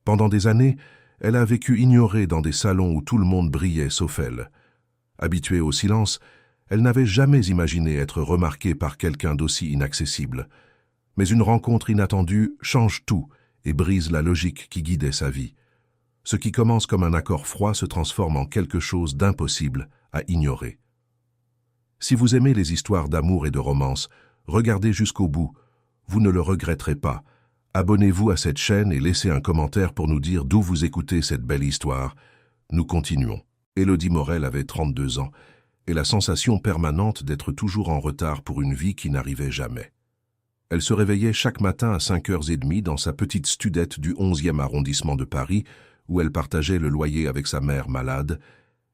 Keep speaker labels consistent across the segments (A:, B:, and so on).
A: Pendant des années, elle a vécu ignorée dans des salons où tout le monde brillait sauf elle. Habituée au silence, elle n'avait jamais imaginé être remarquée par quelqu'un d'aussi inaccessible. Mais une rencontre inattendue change tout et brise la logique qui guidait sa vie. Ce qui commence comme un accord froid se transforme en quelque chose d'impossible à ignorer. Si vous aimez les histoires d'amour et de romance, regardez jusqu'au bout. Vous ne le regretterez pas. Abonnez-vous à cette chaîne et laissez un commentaire pour nous dire d'où vous écoutez cette belle histoire. Nous continuons. Élodie Morel avait 32 ans et la sensation permanente d'être toujours en retard pour une vie qui n'arrivait jamais. Elle se réveillait chaque matin à 5h30 dans sa petite studette du 11e arrondissement de Paris, où elle partageait le loyer avec sa mère malade,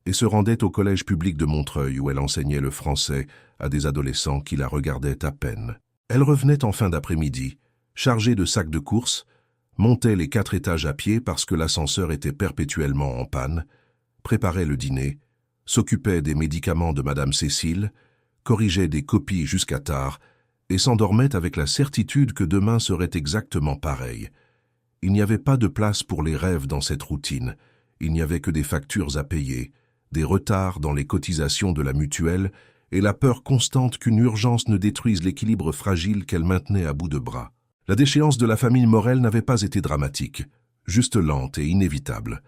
A: et se rendait au collège public de Montreuil où elle enseignait le français à des adolescents qui la regardaient à peine. Elle revenait en fin d'après-midi, chargée de sacs de courses, montait les 4 étages à pied parce que l'ascenseur était perpétuellement en panne, préparait le dîner, s'occupait des médicaments de Madame Cécile, corrigeait des copies jusqu'à tard et s'endormait avec la certitude que demain serait exactement pareil. Il n'y avait pas de place pour les rêves dans cette routine, il n'y avait que des factures à payer, des retards dans les cotisations de la mutuelle et la peur constante qu'une urgence ne détruise l'équilibre fragile qu'elle maintenait à bout de bras. La déchéance de la famille Morel n'avait pas été dramatique, juste lente et inévitable.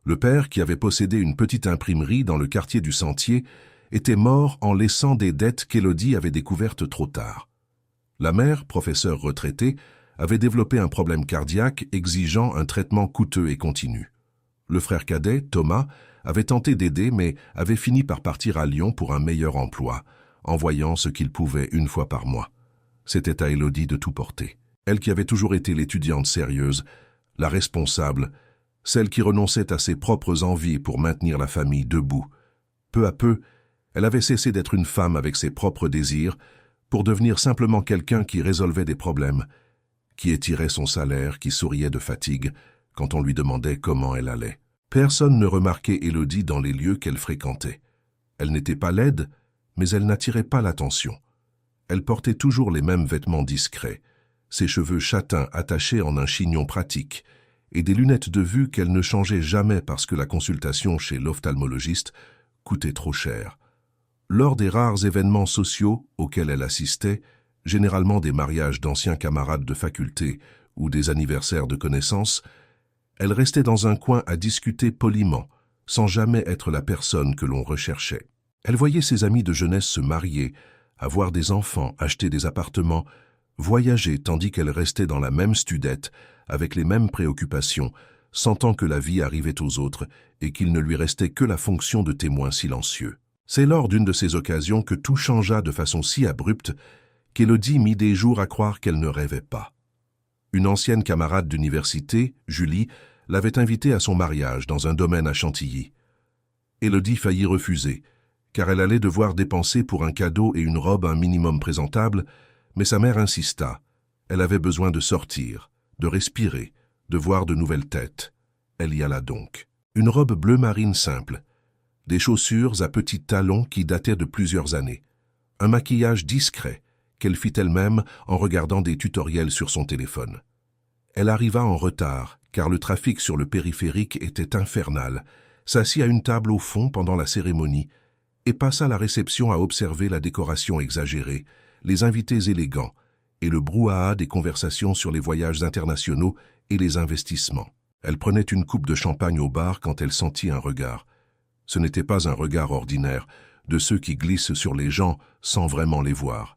A: Le père, qui avait possédé une petite imprimerie dans le quartier du Sentier, était mort en laissant des dettes qu'Élodie avait découvertes trop tard. La mère, professeure retraitée, avait développé un problème cardiaque exigeant un traitement coûteux et continu. Le frère cadet, Thomas, avait tenté d'aider mais avait fini par partir à Lyon pour un meilleur emploi, envoyant ce qu'il pouvait une fois par mois. C'était à Élodie de tout porter. Elle qui avait toujours été l'étudiante sérieuse, la responsable, celle qui renonçait à ses propres envies pour maintenir la famille debout. Peu à peu, elle avait cessé d'être une femme avec ses propres désirs pour devenir simplement quelqu'un qui résolvait des problèmes, qui étirait son salaire, qui souriait de fatigue quand on lui demandait comment elle allait. Personne ne remarquait Élodie dans les lieux qu'elle fréquentait. Elle n'était pas laide, mais elle n'attirait pas l'attention. Elle portait toujours les mêmes vêtements discrets, ses cheveux châtains attachés en un chignon pratique, et des lunettes de vue qu'elle ne changeait jamais parce que la consultation chez l'ophtalmologiste coûtait trop cher. Lors des rares événements sociaux auxquels elle assistait, généralement des mariages d'anciens camarades de faculté ou des anniversaires de connaissances, elle restait dans un coin à discuter poliment, sans jamais être la personne que l'on recherchait. Elle voyait ses amis de jeunesse se marier, avoir des enfants, acheter des appartements, voyager tandis qu'elle restait dans la même studette, avec les mêmes préoccupations, sentant que la vie arrivait aux autres et qu'il ne lui restait que la fonction de témoin silencieux. C'est lors d'une de ces occasions que tout changea de façon si abrupte qu'Élodie mit des jours à croire qu'elle ne rêvait pas. Une ancienne camarade d'université, Julie, l'avait invitée à son mariage dans un domaine à Chantilly. Élodie faillit refuser, car elle allait devoir dépenser pour un cadeau et une robe un minimum présentable, mais sa mère insista. Elle avait besoin de sortir, de respirer, de voir de nouvelles têtes. Elle y alla donc. Une robe bleu marine simple, des chaussures à petits talons qui dataient de plusieurs années, un maquillage discret qu'elle fit elle-même en regardant des tutoriels sur son téléphone. Elle arriva en retard, car le trafic sur le périphérique était infernal, s'assit à une table au fond pendant la cérémonie et passa la réception à observer la décoration exagérée, les invités élégants et le brouhaha des conversations sur les voyages internationaux et les investissements. Elle prenait une coupe de champagne au bar quand elle sentit un regard. Ce n'était pas un regard ordinaire, de ceux qui glissent sur les gens sans vraiment les voir.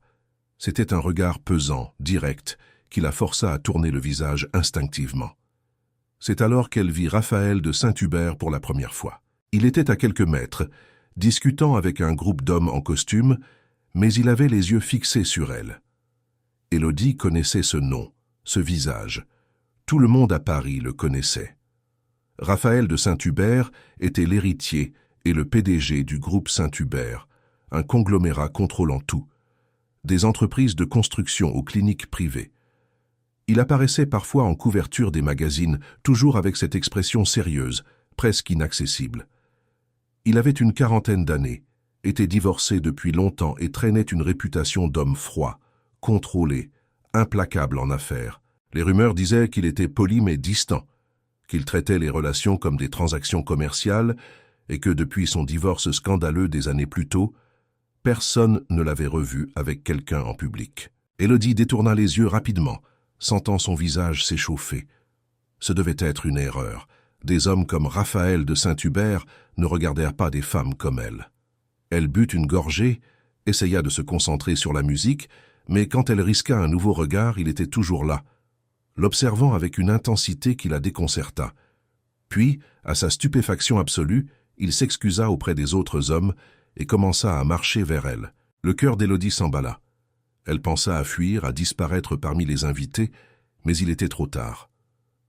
A: C'était un regard pesant, direct, qui la força à tourner le visage instinctivement. C'est alors qu'elle vit Raphaël de Saint-Hubert pour la première fois. Il était à quelques mètres, discutant avec un groupe d'hommes en costume, mais il avait les yeux fixés sur elle. Élodie connaissait ce nom, ce visage. Tout le monde à Paris le connaissait. Raphaël de Saint-Hubert était l'héritier et le PDG du groupe Saint-Hubert, un conglomérat contrôlant tout, des entreprises de construction aux cliniques privées. Il apparaissait parfois en couverture des magazines, toujours avec cette expression sérieuse, presque inaccessible. Il avait une quarantaine d'années, était divorcé depuis longtemps et traînait une réputation d'homme froid, contrôlé, implacable en affaires. Les rumeurs disaient qu'il était poli mais distant, qu'il traitait les relations comme des transactions commerciales et que depuis son divorce scandaleux des années plus tôt, personne ne l'avait revu avec quelqu'un en public. Élodie détourna les yeux rapidement, sentant son visage s'échauffer. Ce devait être une erreur. Des hommes comme Raphaël de Saint-Hubert ne regardèrent pas des femmes comme elle. Elle but une gorgée, essaya de se concentrer sur la musique, mais quand elle risqua un nouveau regard, il était toujours là, l'observant avec une intensité qui la déconcerta. Puis, à sa stupéfaction absolue, il s'excusa auprès des autres hommes et commença à marcher vers elle. Le cœur d'Élodie s'emballa. Elle pensa à fuir, à disparaître parmi les invités, mais il était trop tard.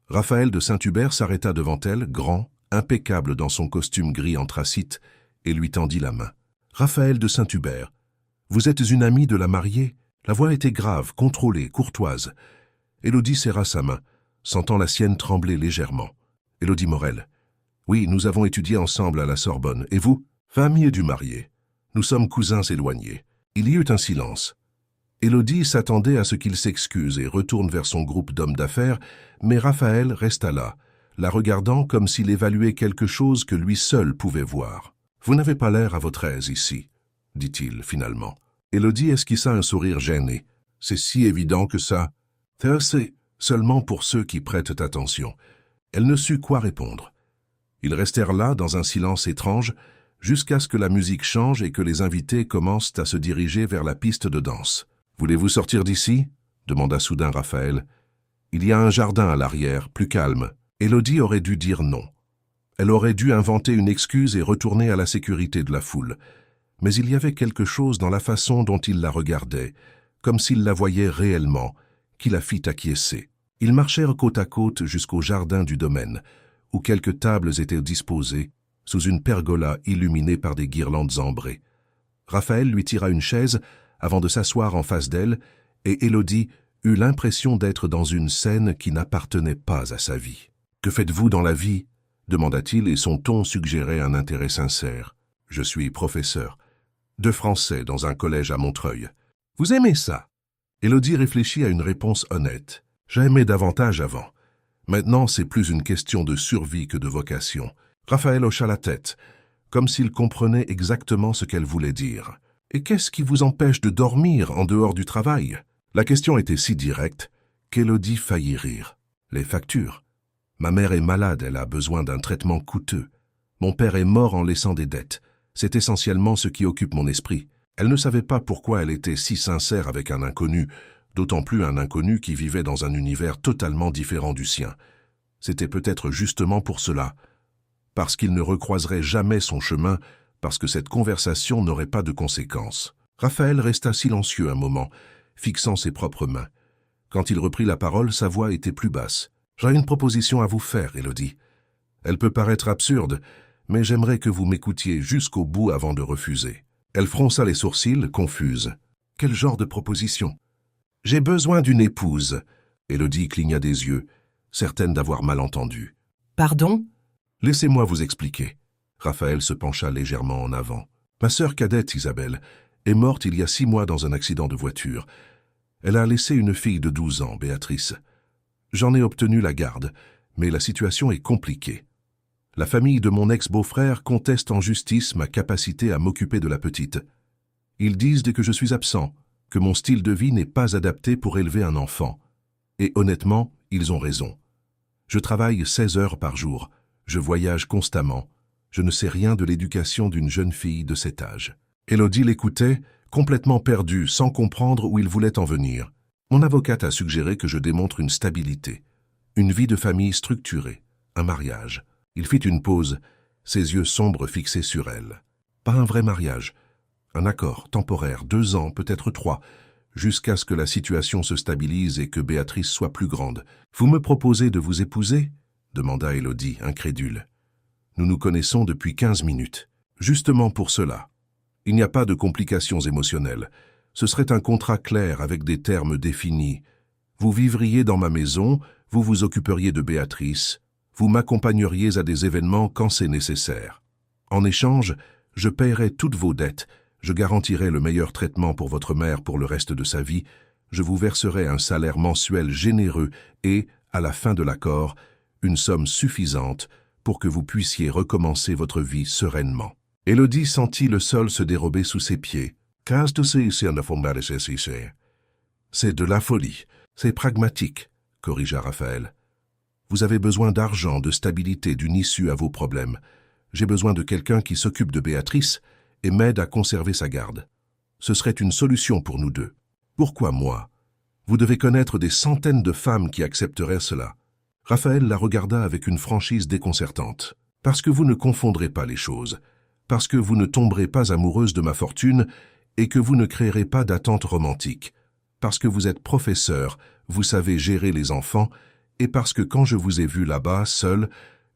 A: Raphaël de Saint-Hubert s'arrêta devant elle, grand, impeccable dans son costume gris anthracite, et lui tendit la main. « Raphaël de Saint-Hubert, vous êtes une amie de la mariée ?» La voix était grave, contrôlée, courtoise. Élodie serra sa main, sentant la sienne trembler légèrement. « Élodie Morel. Oui, nous avons étudié ensemble à la Sorbonne. Et vous ? Famille du marié. Nous sommes cousins éloignés. » Il y eut un silence. Élodie s'attendait à ce qu'il s'excuse et retourne vers son groupe d'hommes d'affaires, mais Raphaël resta là, la regardant comme s'il évaluait quelque chose que lui seul pouvait voir. « Vous n'avez pas l'air à votre aise ici, » dit-il finalement. Élodie esquissa un sourire gêné. « C'est si évident que ça. C'est seulement pour ceux qui prêtent attention. » Elle ne sut quoi répondre. Ils restèrent là dans un silence étrange, jusqu'à ce que la musique change et que les invités commencent à se diriger vers la piste de danse. « Voulez-vous sortir d'ici » demanda soudain Raphaël. « Il y a un jardin à l'arrière, plus calme. » Élodie aurait dû dire non. Elle aurait dû inventer une excuse et retourner à la sécurité de la foule. Mais il y avait quelque chose dans la façon dont il la regardait, comme s'il la voyait réellement, qui la fit acquiescer. Ils marchèrent côte à côte jusqu'au jardin du domaine, où quelques tables étaient disposées, sous une pergola illuminée par des guirlandes ambrées. Raphaël lui tira une chaise avant de s'asseoir en face d'elle, et Élodie eut l'impression d'être dans une scène qui n'appartenait pas à sa vie. « Que faites-vous dans la vie ?» demanda-t-il, et son ton suggérait un intérêt sincère. « Je suis professeur de français dans un collège à Montreuil. »« Vous aimez ça ?» Élodie réfléchit à une réponse honnête. « J'aimais davantage avant. Maintenant, c'est plus une question de survie que de vocation. » Raphaël hocha la tête, comme s'il comprenait exactement ce qu'elle voulait dire. « Et qu'est-ce qui vous empêche de dormir en dehors du travail ?» La question était si directe qu'Élodie faillit rire. « Les factures. Ma mère est malade, elle a besoin d'un traitement coûteux. Mon père est mort en laissant des dettes. C'est essentiellement ce qui occupe mon esprit. » Elle ne savait pas pourquoi elle était si sincère avec un inconnu, d'autant plus un inconnu qui vivait dans un univers totalement différent du sien. C'était peut-être justement pour cela, parce qu'il ne recroiserait jamais son chemin, parce que cette conversation n'aurait pas de conséquences. Raphaël resta silencieux un moment, fixant ses propres mains. Quand il reprit la parole, sa voix était plus basse. « J'ai une proposition à vous faire, Élodie. Elle peut paraître absurde, mais j'aimerais que vous m'écoutiez jusqu'au bout avant de refuser. » Elle fronça les sourcils, confuse. « Quel genre de proposition ?»« J'ai besoin d'une épouse. » Élodie cligna des yeux, certaine d'avoir mal entendu.
B: « Pardon ?»«
A: Laissez-moi vous expliquer. » Raphaël se pencha légèrement en avant. « Ma sœur cadette, Isabelle, est morte il y a 6 mois dans un accident de voiture. Elle a laissé une fille de 12 ans, Béatrice. J'en ai obtenu la garde, mais la situation est compliquée. La famille de mon ex-beau-frère conteste en justice ma capacité à m'occuper de la petite. Ils disent que je suis absent, que mon style de vie n'est pas adapté pour élever un enfant. Et honnêtement, ils ont raison. Je travaille 16 heures par jour, je voyage constamment, je ne sais rien de l'éducation d'une jeune fille de cet âge. » Élodie l'écoutait, complètement perdue, sans comprendre où il voulait en venir. Mon avocate a suggéré que je démontre une stabilité, une vie de famille structurée, un mariage. Il fit une pause, ses yeux sombres fixés sur elle. Pas un vrai mariage, un accord temporaire, 2 ans, peut-être 3, jusqu'à ce que la situation se stabilise et que Béatrice soit plus grande. « Vous me proposez de vous épouser ?» demanda Élodie, incrédule. « Nous nous connaissons depuis 15 minutes. Justement pour cela. Il n'y a pas de complications émotionnelles. Ce serait un contrat clair avec des termes définis. Vous vivriez dans ma maison, vous vous occuperiez de Béatrice, vous m'accompagneriez à des événements quand c'est nécessaire. En échange, je paierai toutes vos dettes, je garantirai le meilleur traitement pour votre mère pour le reste de sa vie, je vous verserai un salaire mensuel généreux et, à la fin de l'accord, une somme suffisante pour que vous puissiez recommencer votre vie sereinement. Élodie sentit le sol se dérober sous ses pieds. C'est de la folie, c'est pragmatique, corrigea Raphaël. Vous avez besoin d'argent, de stabilité, d'une issue à vos problèmes. J'ai besoin de quelqu'un qui s'occupe de Béatrice et m'aide à conserver sa garde. Ce serait une solution pour nous deux. Pourquoi moi? Vous devez connaître des centaines de femmes qui accepteraient cela. Raphaël la regarda avec une franchise déconcertante. Parce que vous ne confondrez pas les choses. Parce que vous ne tomberez pas amoureuse de ma fortune et que vous ne créerez pas d'attente romantique. Parce que vous êtes professeur, vous savez gérer les enfants, et parce que quand je vous ai vu là-bas, seul,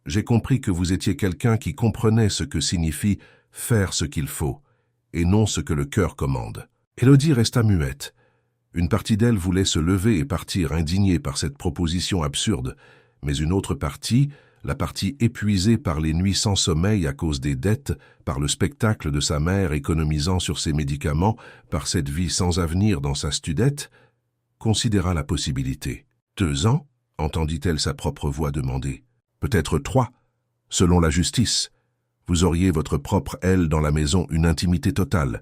A: j'ai compris que vous étiez quelqu'un qui comprenait ce que signifie faire ce qu'il faut, et non ce que le cœur commande. Élodie resta muette. Une partie d'elle voulait se lever et partir indignée par cette proposition absurde, mais une autre partie, la partie épuisée par les nuits sans sommeil à cause des dettes, par le spectacle de sa mère économisant sur ses médicaments, par cette vie sans avenir dans sa studette, considéra la possibilité. 2 ans, entendit-elle sa propre voix demander. Peut-être 3, selon la justice. Vous auriez votre propre aile dans la maison, une intimité totale.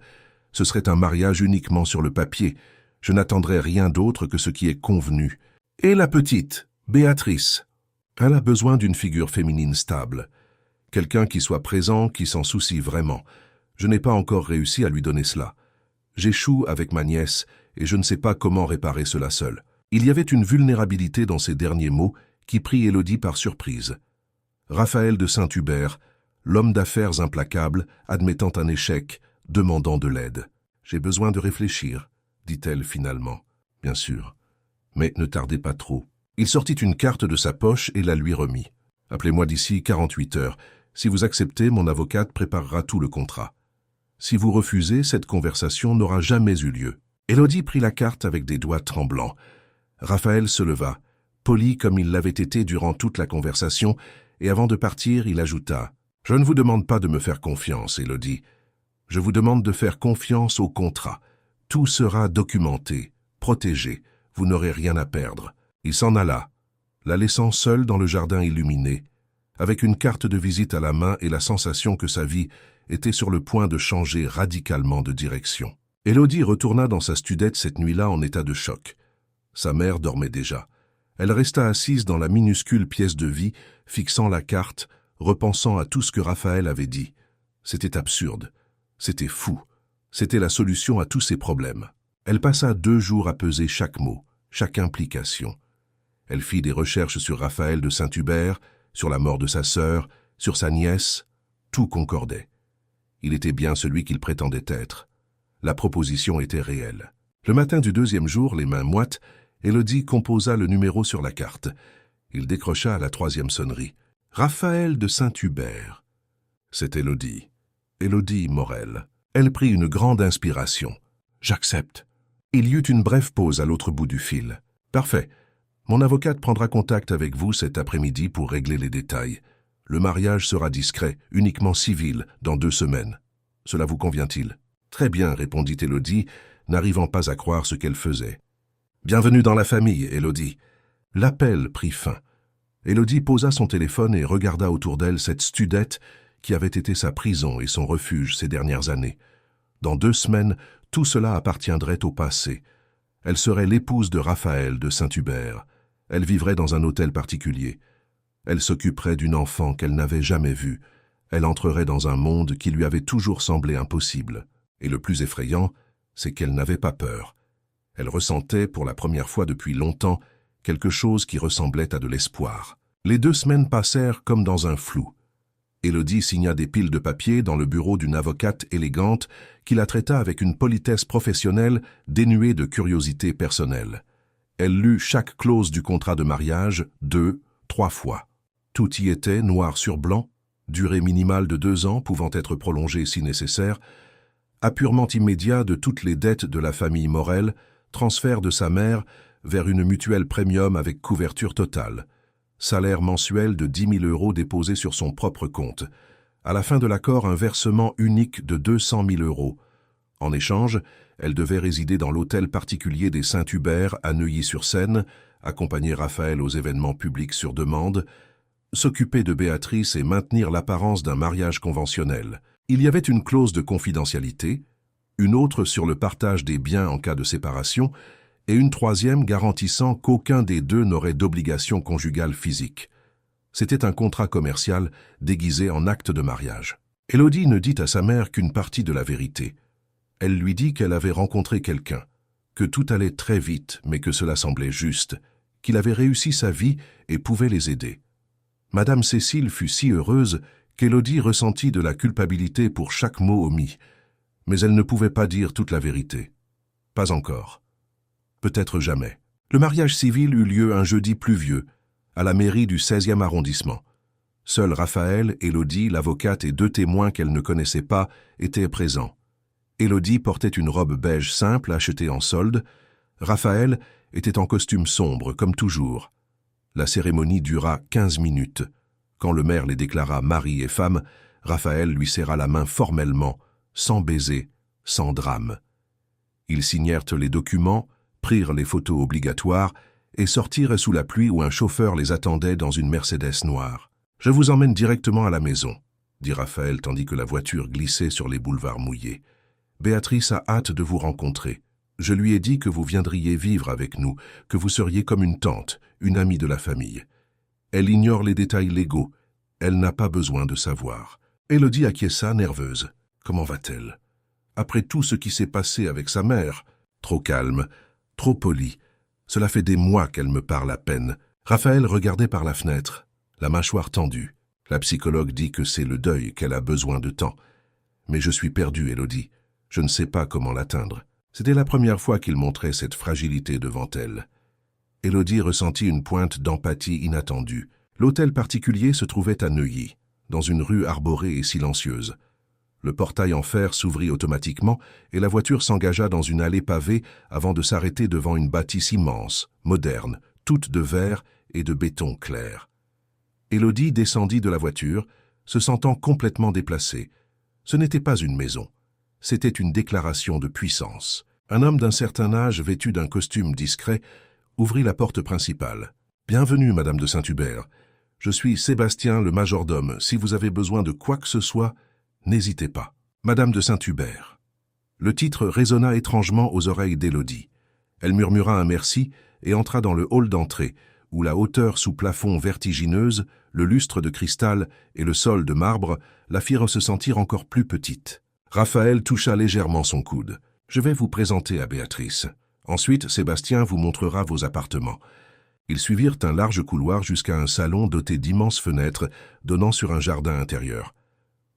A: Ce serait un mariage uniquement sur le papier. Je n'attendrai rien d'autre que ce qui est convenu. Et la petite, Béatrice. Elle a besoin d'une figure féminine stable. Quelqu'un qui soit présent, qui s'en soucie vraiment. Je n'ai pas encore réussi à lui donner cela. J'échoue avec ma nièce et je ne sais pas comment réparer cela seul. Il y avait une vulnérabilité dans ces derniers mots qui prit Élodie par surprise. Raphaël de Saint-Hubert, l'homme d'affaires implacable, admettant un échec, demandant de l'aide. « J'ai besoin de réfléchir », dit-elle finalement. « Bien sûr. Mais ne tardez pas trop. » Il sortit une carte de sa poche et la lui remit. « Appelez-moi d'ici 48 heures. Si vous acceptez, mon avocate préparera tout le contrat. Si vous refusez, cette conversation n'aura jamais eu lieu. » Élodie prit la carte avec des doigts tremblants. Raphaël se leva, poli comme il l'avait été durant toute la conversation, et avant de partir, il ajouta « Je ne vous demande pas de me faire confiance, Élodie. Je vous demande de faire confiance au contrat. Tout sera documenté, protégé. Vous n'aurez rien à perdre. » Il s'en alla, la laissant seule dans le jardin illuminé, avec une carte de visite à la main et la sensation que sa vie était sur le point de changer radicalement de direction. Élodie retourna dans sa studette cette nuit-là en état de choc. Sa mère dormait déjà. Elle resta assise dans la minuscule pièce de vie, fixant la carte, repensant à tout ce que Raphaël avait dit. C'était absurde, c'était fou, c'était la solution à tous ses problèmes. Elle passa 2 jours à peser chaque mot, chaque implication. Elle fit des recherches sur Raphaël de Saint-Hubert, sur la mort de sa sœur, sur sa nièce. Tout concordait. Il était bien celui qu'il prétendait être. La proposition était réelle. Le matin du 2e jour, les mains moites, Élodie composa le numéro sur la carte. Il décrocha à la 3e sonnerie. « Raphaël de Saint-Hubert. » C'est Élodie. Élodie Morel. Elle prit une grande inspiration. « J'accepte. » Il y eut une brève pause à l'autre bout du fil. « Parfait. Mon avocate prendra contact avec vous cet après-midi pour régler les détails. Le mariage sera discret, uniquement civil, dans 2 semaines. Cela vous convient-il? » « Très bien, » répondit Élodie, n'arrivant pas à croire ce qu'elle faisait. « Bienvenue dans la famille, Élodie. » L'appel prit fin. Élodie posa son téléphone et regarda autour d'elle cette studette qui avait été sa prison et son refuge ces dernières années. Dans 2 semaines, tout cela appartiendrait au passé. Elle serait l'épouse de Raphaël de Saint-Hubert. Elle vivrait dans un hôtel particulier. Elle s'occuperait d'une enfant qu'elle n'avait jamais vue. Elle entrerait dans un monde qui lui avait toujours semblé impossible. Et le plus effrayant, c'est qu'elle n'avait pas peur. Elle ressentait, pour la première fois depuis longtemps, quelque chose qui ressemblait à de l'espoir. Les 2 semaines passèrent comme dans un flou. Élodie signa des piles de papier dans le bureau d'une avocate élégante qui la traita avec une politesse professionnelle dénuée de curiosité personnelle. Elle lut chaque clause du contrat de mariage 2, 3 fois. Tout y était noir sur blanc, durée minimale de 2 ans pouvant être prolongée si nécessaire, appurement immédiat de toutes les dettes de la famille Morel, transfert de sa mère vers une mutuelle premium avec couverture totale, salaire mensuel de 10 000 € déposé sur son propre compte. À la fin de l'accord, un versement unique de 200 000 €. En échange, elle devait résider dans l'hôtel particulier des Saint-Hubert à Neuilly-sur-Seine, accompagner Raphaël aux événements publics sur demande, s'occuper de Béatrice et maintenir l'apparence d'un mariage conventionnel. Il y avait une clause de confidentialité, une autre sur le partage des biens en cas de séparation, et une troisième garantissant qu'aucun des deux n'aurait d'obligation conjugale physique. C'était un contrat commercial déguisé en acte de mariage. Élodie ne dit à sa mère qu'une partie de la vérité. Elle lui dit qu'elle avait rencontré quelqu'un, que tout allait très vite, mais que cela semblait juste, qu'il avait réussi sa vie et pouvait les aider. Madame Cécile fut si heureuse qu'Élodie ressentit de la culpabilité pour chaque mot omis, mais elle ne pouvait pas dire toute la vérité. Pas encore. Peut-être jamais. Le mariage civil eut lieu un jeudi pluvieux, à la mairie du 16e arrondissement. Seuls Raphaël, Élodie, l'avocate et 2 témoins qu'elle ne connaissait pas étaient présents. Élodie portait une robe beige simple achetée en solde. Raphaël était en costume sombre, comme toujours. La cérémonie dura 15 minutes. Quand le maire les déclara mari et femme, Raphaël lui serra la main formellement, sans baiser, sans drame. Ils signèrent les documents, prirent les photos obligatoires et sortirent sous la pluie où un chauffeur les attendait dans une Mercedes noire. « Je vous emmène directement à la maison », dit Raphaël tandis que la voiture glissait sur les boulevards mouillés. « Béatrice a hâte de vous rencontrer. Je lui ai dit que vous viendriez vivre avec nous, que vous seriez comme une tante, une amie de la famille. Elle ignore les détails légaux. Elle n'a pas besoin de savoir. » Élodie acquiesça, nerveuse. Comment va-t-elle? Après tout ce qui s'est passé avec sa mère, trop calme, trop polie. Cela fait des mois qu'elle me parle à peine. Raphaël regardait par la fenêtre, la mâchoire tendue. La psychologue dit que c'est le deuil, qu'elle a besoin de temps. Mais je suis perdu, Élodie. Je ne sais pas comment l'atteindre. C'était la première fois qu'il montrait cette fragilité devant elle. Élodie ressentit une pointe d'empathie inattendue. L'hôtel particulier se trouvait à Neuilly, dans une rue arborée et silencieuse. Le portail en fer s'ouvrit automatiquement et la voiture s'engagea dans une allée pavée avant de s'arrêter devant une bâtisse immense, moderne, toute de verre et de béton clair. Élodie descendit de la voiture, se sentant complètement déplacée. Ce n'était pas une maison. C'était une déclaration de puissance. Un homme d'un certain âge, vêtu d'un costume discret, ouvrit la porte principale. « Bienvenue, Madame de Saint-Hubert. Je suis Sébastien, le majordome. Si vous avez besoin de quoi que ce soit, n'hésitez pas. Madame de Saint-Hubert. » Le titre résonna étrangement aux oreilles d'Élodie. Elle murmura un merci et entra dans le hall d'entrée, où la hauteur sous plafond vertigineuse, le lustre de cristal et le sol de marbre la firent se sentir encore plus petite. Raphaël toucha légèrement son coude. « Je vais vous présenter à Béatrice. Ensuite, Sébastien vous montrera vos appartements. » Ils suivirent un large couloir jusqu'à un salon doté d'immenses fenêtres donnant sur un jardin intérieur.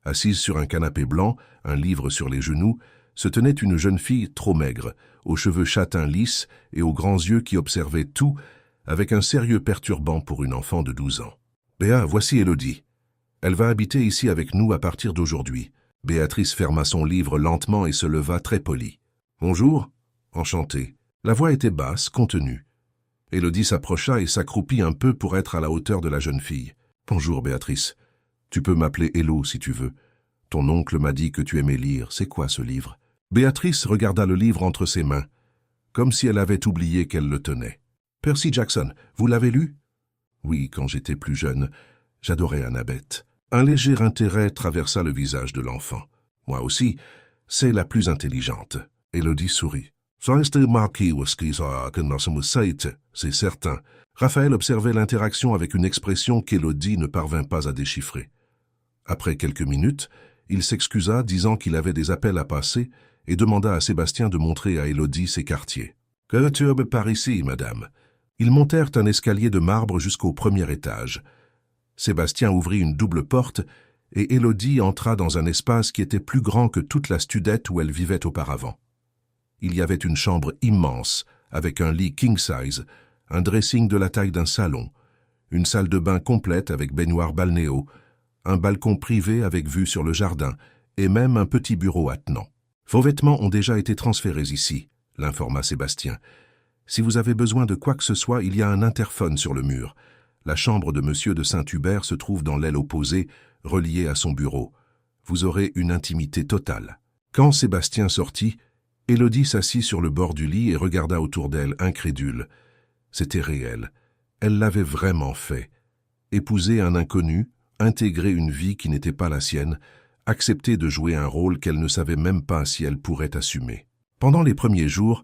A: Assise sur un canapé blanc, un livre sur les genoux, se tenait une jeune fille trop maigre, aux cheveux châtains lisses et aux grands yeux qui observaient tout avec un sérieux perturbant pour une enfant de 12 ans. « Béa, voici Élodie. Elle va habiter ici avec nous à partir d'aujourd'hui. » Béatrice ferma son livre lentement et se leva très polie. « Bonjour. Enchantée. » La voix était basse, contenue. Élodie s'approcha et s'accroupit un peu pour être à la hauteur de la jeune fille. « Bonjour, Béatrice. Tu peux m'appeler Élo si tu veux. Ton oncle m'a dit que tu aimais lire. C'est quoi ce livre ?» Béatrice regarda le livre entre ses mains, comme si elle avait oublié qu'elle le tenait. « Percy Jackson, vous l'avez lu ?»« Oui, quand j'étais plus jeune. J'adorais Annabeth. » Un léger intérêt traversa le visage de l'enfant. « Moi aussi, c'est la plus intelligente. » Élodie sourit. « C'est certain. » Raphaël observait l'interaction avec une expression qu'Élodie ne parvint pas à déchiffrer. Après quelques minutes, il s'excusa, disant qu'il avait des appels à passer, et demanda à Sébastien de montrer à Élodie ses quartiers. « Que turbe par ici, madame ?» Ils montèrent un escalier de marbre jusqu'au premier étage. Sébastien ouvrit une double porte, et Élodie entra dans un espace qui était plus grand que toute la studette où elle vivait auparavant. Il y avait une chambre immense, avec un lit king-size, un dressing de la taille d'un salon, une salle de bain complète avec baignoire balnéo, un balcon privé avec vue sur le jardin, et même un petit bureau attenant. « Vos vêtements ont déjà été transférés ici, » l'informa Sébastien. « Si vous avez besoin de quoi que ce soit, il y a un interphone sur le mur. La chambre de Monsieur de Saint-Hubert se trouve dans l'aile opposée, reliée à son bureau. Vous aurez une intimité totale. » Quand Sébastien sortit, Élodie s'assit sur le bord du lit et regarda autour d'elle, incrédule. C'était réel. Elle l'avait vraiment fait. Épouser un inconnu, intégrer une vie qui n'était pas la sienne, accepter de jouer un rôle qu'elle ne savait même pas si elle pourrait assumer. Pendant les premiers jours,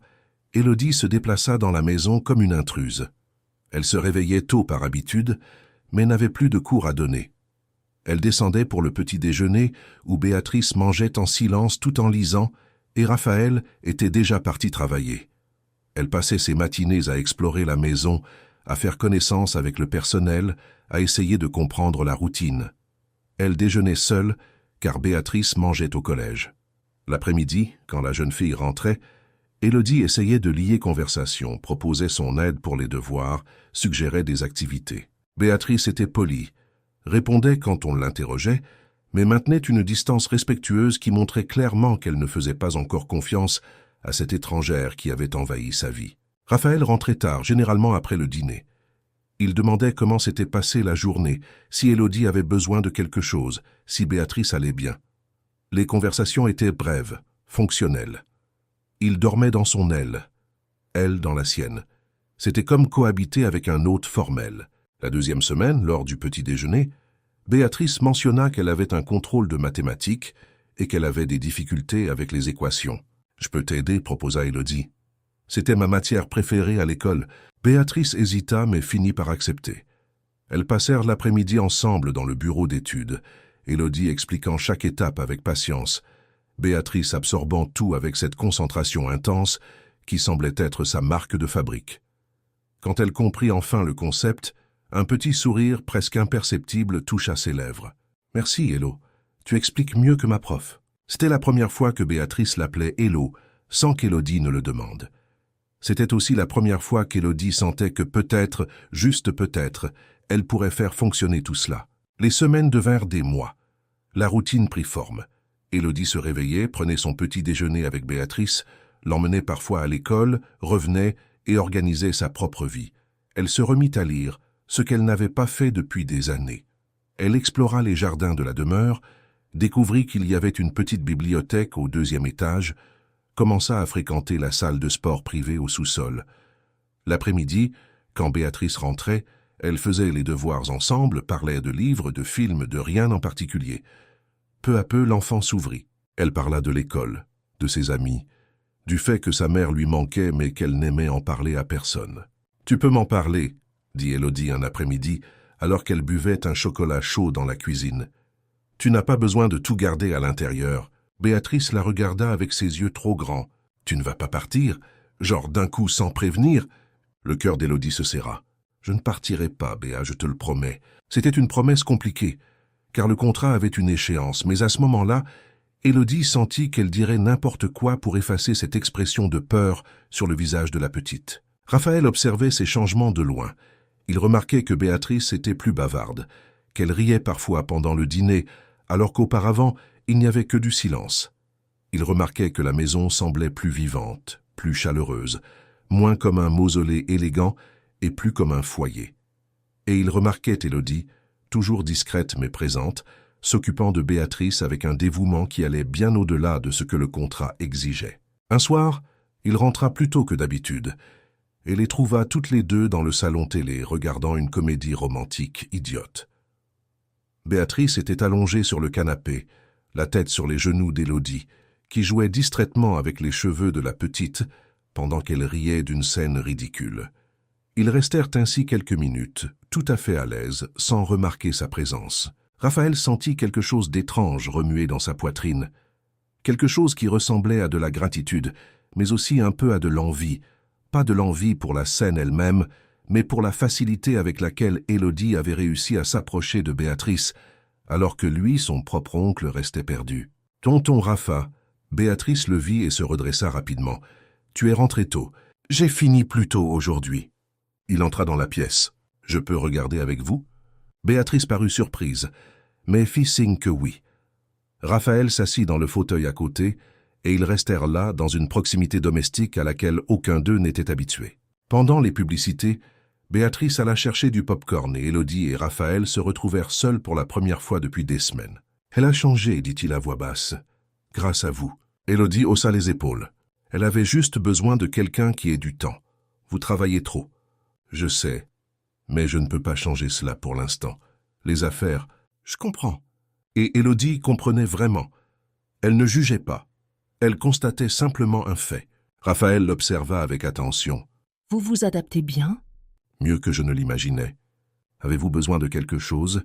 A: Élodie se déplaça dans la maison comme une intruse. Elle se réveillait tôt par habitude, mais n'avait plus de cours à donner. Elle descendait pour le petit déjeuner où Béatrice mangeait en silence tout en lisant et Raphaël était déjà parti travailler. Elle passait ses matinées à explorer la maison, à faire connaissance avec le personnel, à essayer de comprendre la routine. Elle déjeunait seule, car Béatrice mangeait au collège. L'après-midi, quand la jeune fille rentrait, Élodie essayait de lier conversation, proposait son aide pour les devoirs, suggérait des activités. Béatrice était polie, répondait quand on l'interrogeait, mais maintenait une distance respectueuse qui montrait clairement qu'elle ne faisait pas encore confiance à cette étrangère qui avait envahi sa vie. Raphaël rentrait tard, généralement après le dîner. Il demandait comment s'était passée la journée, si Élodie avait besoin de quelque chose, si Béatrice allait bien. Les conversations étaient brèves, fonctionnelles. Il dormait dans son aile, elle dans la sienne. C'était comme cohabiter avec un hôte formel. La deuxième semaine, lors du petit déjeuner, Béatrice mentionna qu'elle avait un contrôle de mathématiques et qu'elle avait des difficultés avec les équations. « Je peux t'aider » proposa Élodie. C'était ma matière préférée à l'école. Béatrice hésita mais finit par accepter. Elles passèrent l'après-midi ensemble dans le bureau d'études, Élodie expliquant chaque étape avec patience, Béatrice absorbant tout avec cette concentration intense qui semblait être sa marque de fabrique. Quand elle comprit enfin le concept, un petit sourire presque imperceptible toucha ses lèvres. « Merci, Élo. Tu expliques mieux que ma prof. » C'était la première fois que Béatrice l'appelait Élo, sans qu'Élodie ne le demande. C'était aussi la première fois qu'Élodie sentait que peut-être, juste peut-être, elle pourrait faire fonctionner tout cela. Les semaines devinrent des mois. La routine prit forme. Élodie se réveillait, prenait son petit déjeuner avec Béatrice, l'emmenait parfois à l'école, revenait et organisait sa propre vie. Elle se remit à lire, ce qu'elle n'avait pas fait depuis des années. Elle explora les jardins de la demeure, découvrit qu'il y avait une petite bibliothèque au 2e étage, commença à fréquenter la salle de sport privée au sous-sol. L'après-midi, quand Béatrice rentrait, elle faisait les devoirs ensemble, parlait de livres, de films, de rien en particulier. Peu à peu, l'enfant s'ouvrit. Elle parla de l'école, de ses amis, du fait que sa mère lui manquait mais qu'elle n'aimait en parler à personne. « Tu peux m'en parler » dit Élodie un après-midi, alors qu'elle buvait un chocolat chaud dans la cuisine. « Tu n'as pas besoin de tout garder à l'intérieur. » Béatrice la regarda avec ses yeux trop grands. « Tu ne vas pas partir? Genre d'un coup sans prévenir ?» Le cœur d'Élodie se serra. « Je ne partirai pas, Béa, je te le promets. » C'était une promesse compliquée, car le contrat avait une échéance, mais à ce moment-là, Élodie sentit qu'elle dirait n'importe quoi pour effacer cette expression de peur sur le visage de la petite. Raphaël observait ces changements de loin. Il remarquait que Béatrice était plus bavarde, qu'elle riait parfois pendant le dîner, alors qu'auparavant, il n'y avait que du silence. Il remarquait que la maison semblait plus vivante, plus chaleureuse, moins comme un mausolée élégant et plus comme un foyer. Et il remarquait Élodie, toujours discrète mais présente, s'occupant de Béatrice avec un dévouement qui allait bien au-delà de ce que le contrat exigeait. Un soir, il rentra plus tôt que d'habitude, et les trouva toutes les deux dans le salon télé, regardant une comédie romantique idiote. Béatrice était allongée sur le canapé, la tête sur les genoux d'Élodie, qui jouait distraitement avec les cheveux de la petite, pendant qu'elle riait d'une scène ridicule. Ils restèrent ainsi quelques minutes, tout à fait à l'aise, sans remarquer sa présence. Raphaël sentit quelque chose d'étrange remuer dans sa poitrine, quelque chose qui ressemblait à de la gratitude, mais aussi un peu à de l'envie, pas de l'envie pour la scène elle-même, mais pour la facilité avec laquelle Élodie avait réussi à s'approcher de Béatrice, alors que lui, son propre oncle, restait perdu. « Tonton Rafa !» Béatrice le vit et se redressa rapidement. « Tu es rentré tôt. J'ai fini plus tôt aujourd'hui. » Il entra dans la pièce. « Je peux regarder avec vous ?» Béatrice parut surprise, mais fit signe que oui. Raphaël s'assit dans le fauteuil à côté, et ils restèrent là dans une proximité domestique à laquelle aucun d'eux n'était habitué. Pendant les publicités, Béatrice alla chercher du pop-corn et Élodie et Raphaël se retrouvèrent seuls pour la première fois depuis des semaines. « Elle a changé, dit-il à voix basse. « Grâce à vous. » Élodie haussa les épaules. Elle avait juste besoin de quelqu'un qui ait du temps. Vous travaillez trop. Je sais. Mais je ne peux pas changer cela pour l'instant. Les affaires, je comprends. Et Élodie comprenait vraiment. Elle ne jugeait pas. Elle constatait simplement un fait. Raphaël l'observa avec attention.
B: Vous vous adaptez bien?
A: Mieux que je ne l'imaginais. Avez-vous besoin de quelque chose?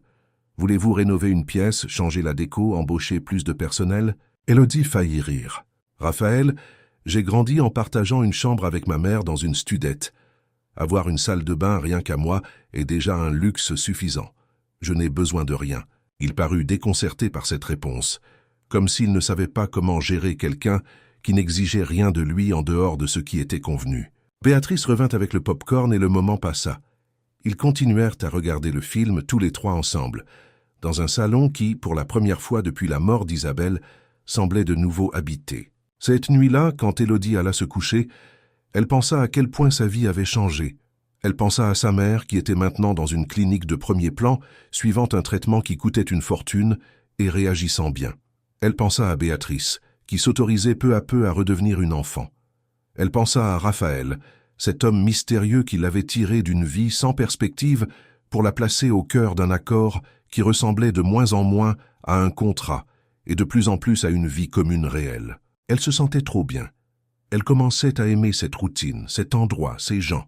A: Voulez-vous rénover une pièce, changer la déco, embaucher plus de personnel? Élodie faillit rire. Raphaël, j'ai grandi en partageant une chambre avec ma mère dans une studette. Avoir une salle de bain rien qu'à moi est déjà un luxe suffisant. Je n'ai besoin de rien. Il parut déconcerté par cette réponse, comme s'il ne savait pas comment gérer quelqu'un qui n'exigeait rien de lui en dehors de ce qui était convenu. Béatrice revint avec le pop-corn et le moment passa. Ils continuèrent à regarder le film tous les trois ensemble, dans un salon qui, pour la première fois depuis la mort d'Isabelle, semblait de nouveau habité. Cette nuit-là, quand Élodie alla se coucher, elle pensa à quel point sa vie avait changé. Elle pensa à sa mère qui était maintenant dans une clinique de premier plan, suivant un traitement qui coûtait une fortune et réagissant bien. Elle pensa à Béatrice, qui s'autorisait peu à peu à redevenir une enfant. Elle pensa à Raphaël, cet homme mystérieux qui l'avait tirée d'une vie sans perspective pour la placer au cœur d'un accord qui ressemblait de moins en moins à un contrat et de plus en plus à une vie commune réelle. Elle se sentait trop bien. Elle commençait à aimer cette routine, cet endroit, ces gens.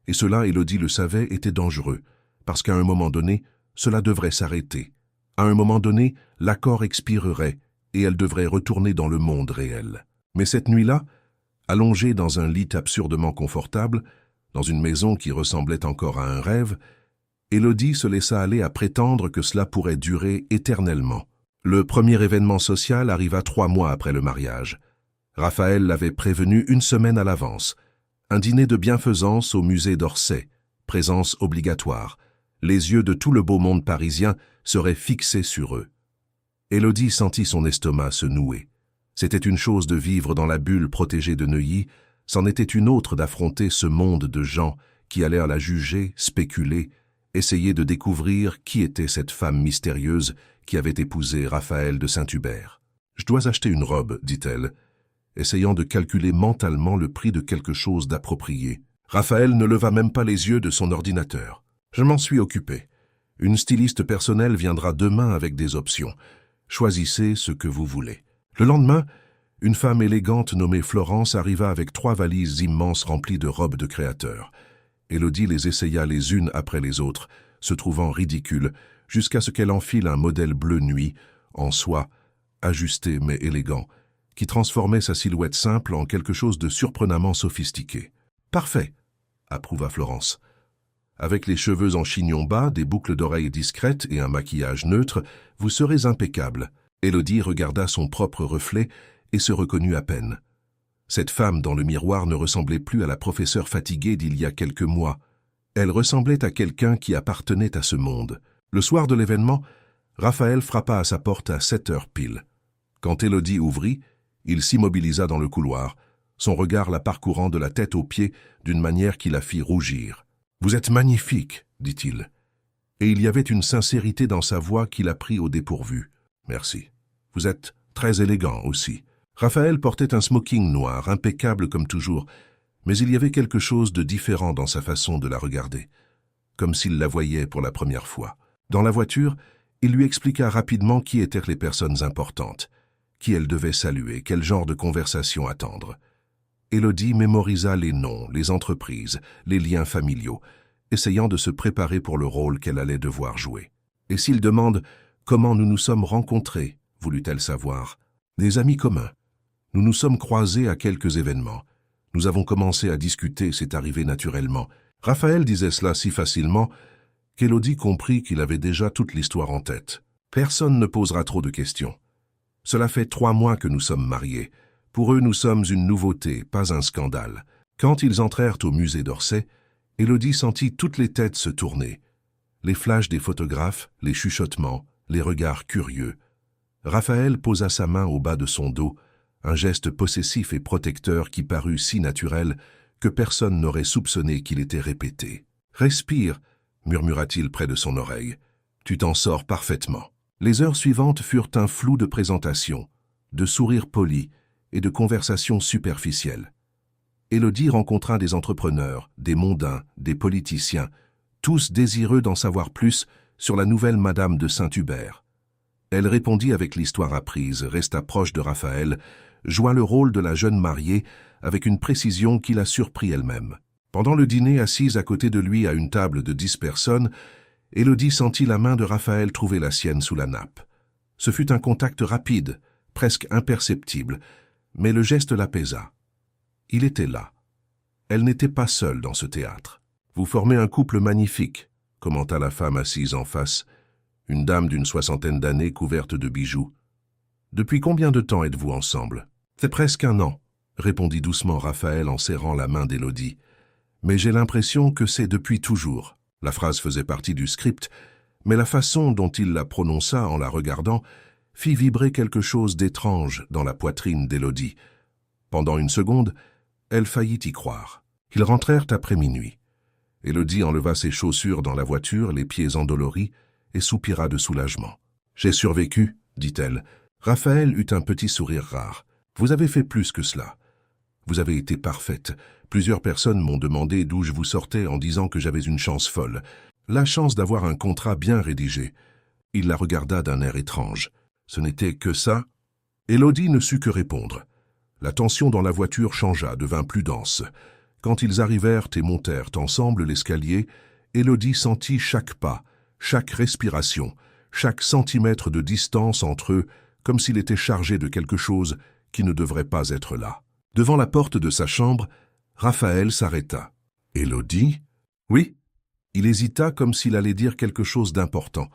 A: Et cela, Élodie le savait, était dangereux, parce qu'à un moment donné, cela devrait s'arrêter. À un moment donné, l'accord expirerait et elle devrait retourner dans le monde réel. Mais cette nuit-là, allongée dans un lit absurdement confortable, dans une maison qui ressemblait encore à un rêve, Élodie se laissa aller à prétendre que cela pourrait durer éternellement. Le premier événement social arriva 3 mois après le mariage. Raphaël l'avait prévenu 1 semaine à l'avance. Un dîner de bienfaisance au musée d'Orsay, présence obligatoire. Les yeux de tout le beau monde parisien seraient fixés sur eux. Élodie sentit son estomac se nouer. C'était une chose de vivre dans la bulle protégée de Neuilly, c'en était une autre d'affronter ce monde de gens qui allaient la juger, spéculer, essayer de découvrir qui était cette femme mystérieuse qui avait épousé Raphaël de Saint-Hubert. « Je dois acheter une robe, dit-elle, essayant de calculer mentalement le prix de quelque chose d'approprié. Raphaël ne leva même pas les yeux de son ordinateur. « Je m'en suis occupé. Une styliste personnelle viendra demain avec des options. Choisissez ce que vous voulez. » Le lendemain, une femme élégante nommée Florence arriva avec 3 valises immenses remplies de robes de créateurs. Élodie les essaya les unes après les autres, se trouvant ridicule, jusqu'à ce qu'elle enfile un modèle bleu nuit, en soie, ajusté mais élégant, qui transformait sa silhouette simple en quelque chose de surprenamment sophistiqué. « Parfait !» approuva Florence. Avec les cheveux en chignon bas, des boucles d'oreilles discrètes et un maquillage neutre, vous serez impeccable. Élodie regarda son propre reflet et se reconnut à peine. Cette femme dans le miroir ne ressemblait plus à la professeure fatiguée d'il y a quelques mois. Elle ressemblait à quelqu'un qui appartenait à ce monde. Le soir de l'événement, Raphaël frappa à sa porte à 7 heures pile. Quand Élodie ouvrit, il s'immobilisa dans le couloir, son regard la parcourant de la tête aux pieds d'une manière qui la fit rougir. « Vous êtes magnifique, dit-il. » Et il y avait une sincérité dans sa voix qui la prit au dépourvu. « Merci. Vous êtes très élégant aussi. » Raphaël portait un smoking noir, impeccable comme toujours, mais il y avait quelque chose de différent dans sa façon de la regarder, comme s'il la voyait pour la première fois. Dans la voiture, il lui expliqua rapidement qui étaient les personnes importantes, qui elle devait saluer, quel genre de conversation attendre. Élodie mémorisa les noms, les entreprises, les liens familiaux, essayant de se préparer pour le rôle qu'elle allait devoir jouer. Et s'il demande « Comment nous nous sommes rencontrés ?» voulut-elle savoir. « Des amis communs. Nous nous sommes croisés à quelques événements. Nous avons commencé à discuter, c'est arrivé naturellement. » Raphaël disait cela si facilement qu'Élodie comprit qu'il avait déjà toute l'histoire en tête. Personne ne posera trop de questions. Cela fait 3 mois que nous sommes mariés. Pour eux, nous sommes une nouveauté, pas un scandale. Quand ils entrèrent au musée d'Orsay, Élodie sentit toutes les têtes se tourner. Les flashs des photographes, les chuchotements, les regards curieux. Raphaël posa sa main au bas de son dos, un geste possessif et protecteur qui parut si naturel que personne n'aurait soupçonné qu'il était répété. « Respire », murmura-t-il près de son oreille. « Tu t'en sors parfaitement. » Les heures suivantes furent un flou de présentations, de sourires polis et de conversations superficielles. Élodie rencontra des entrepreneurs, des mondains, des politiciens, tous désireux d'en savoir plus sur la nouvelle Madame de Saint-Hubert. Elle répondit avec l'histoire apprise, resta proche de Raphaël, joua le rôle de la jeune mariée avec une précision qui la surprit elle-même. Pendant le dîner, assise à côté de lui à une table de 10 personnes, Élodie sentit la main de Raphaël trouver la sienne sous la nappe. Ce fut un contact rapide, presque imperceptible, mais le geste l'apaisa. Il était là. Elle n'était pas seule dans ce théâtre. « Vous formez un couple magnifique », commenta la femme assise en face, une dame d'une 60aine d'années couverte de bijoux. « Depuis combien de temps êtes-vous ensemble ?»« C'est presque 1 an, » répondit doucement Raphaël en serrant la main d'Élodie. « Mais j'ai l'impression que c'est depuis toujours. » La phrase faisait partie du script, mais la façon dont il la prononça en la regardant fit vibrer quelque chose d'étrange dans la poitrine d'Élodie. Pendant une seconde, elle faillit y croire. Ils rentrèrent après minuit. Élodie enleva ses chaussures dans la voiture, les pieds endoloris, et soupira de soulagement. « J'ai survécu, » dit-elle. Raphaël eut un petit sourire rare. « Vous avez fait plus que cela. Vous avez été parfaite. Plusieurs personnes m'ont demandé d'où je vous sortais en disant que j'avais une chance folle. La chance d'avoir un contrat bien rédigé. » Il la regarda d'un air étrange. « Ce n'était que ça ?» Élodie ne sut que répondre. La tension dans la voiture changea, devint plus dense. Quand ils arrivèrent et montèrent ensemble l'escalier, Élodie sentit chaque pas, chaque respiration, chaque centimètre de distance entre eux, comme s'il était chargé de quelque chose qui ne devrait pas être là. Devant la porte de sa chambre, Raphaël s'arrêta. « Élodie ?»« Oui ?» Il hésita comme s'il allait dire quelque chose d'important.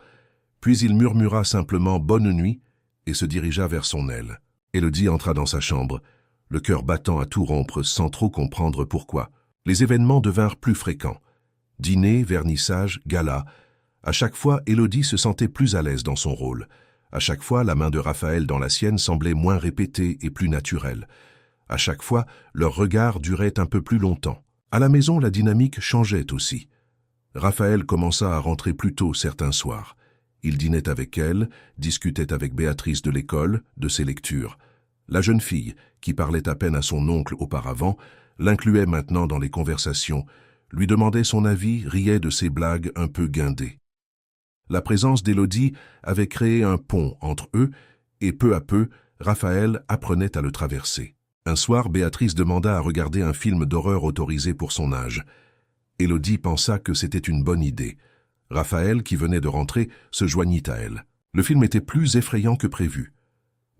A: Puis il murmura simplement « Bonne nuit » et se dirigea vers son aile. Élodie entra dans sa chambre, le cœur battant à tout rompre sans trop comprendre pourquoi. Les événements devinrent plus fréquents. Dîner, vernissage, gala. À chaque fois, Élodie se sentait plus à l'aise dans son rôle. À chaque fois, la main de Raphaël dans la sienne semblait moins répétée et plus naturelle. À chaque fois, leur regard durait un peu plus longtemps. À la maison, la dynamique changeait aussi. Raphaël commença à rentrer plus tôt certains soirs. Il dînait avec elle, discutait avec Béatrice de l'école, de ses lectures. La jeune fille, qui parlait à peine à son oncle auparavant, l'incluait maintenant dans les conversations, lui demandait son avis, riait de ses blagues un peu guindées. La présence d'Élodie avait créé un pont entre eux, et peu à peu, Raphaël apprenait à le traverser. Un soir, Béatrice demanda à regarder un film d'horreur autorisé pour son âge. Élodie pensa que c'était une bonne idée. Raphaël, qui venait de rentrer, se joignit à elle. Le film était plus effrayant que prévu.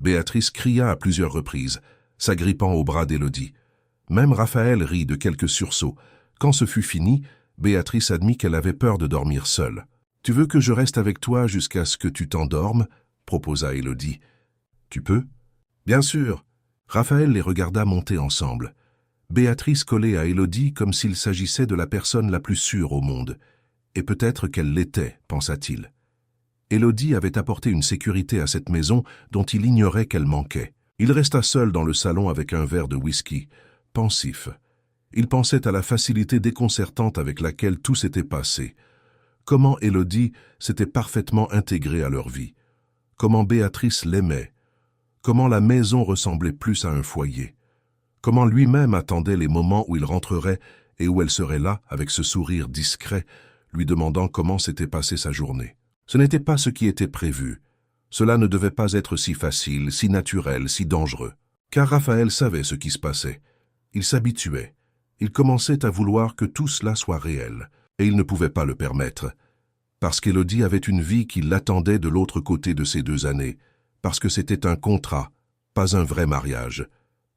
A: Béatrice cria à plusieurs reprises, s'agrippant au bras d'Élodie. Même Raphaël rit de quelques sursauts. Quand ce fut fini, Béatrice admit qu'elle avait peur de dormir seule. « Tu veux que je reste avec toi jusqu'à ce que tu t'endormes ?» proposa Élodie. « Tu peux ?»« Bien sûr !» Raphaël les regarda monter ensemble. Béatrice collait à Élodie comme s'il s'agissait de la personne la plus sûre au monde. Et peut-être qu'elle l'était, pensa-t-il. Élodie avait apporté une sécurité à cette maison dont il ignorait qu'elle manquait. Il resta seul dans le salon avec un verre de whisky, pensif. Il pensait à la facilité déconcertante avec laquelle tout s'était passé. Comment Élodie s'était parfaitement intégrée à leur vie. Comment Béatrice l'aimait. Comment la maison ressemblait plus à un foyer. Comment lui-même attendait les moments où il rentrerait et où elle serait là, avec ce sourire discret, lui demandant comment s'était passée sa journée. Ce n'était pas ce qui était prévu. Cela ne devait pas être si facile, si naturel, si dangereux. Car Raphaël savait ce qui se passait. Il s'habituait. Il commençait à vouloir que tout cela soit réel. Et il ne pouvait pas le permettre. Parce qu'Élodie avait une vie qui l'attendait de l'autre côté de ces 2 années. Parce que c'était un contrat, pas un vrai mariage.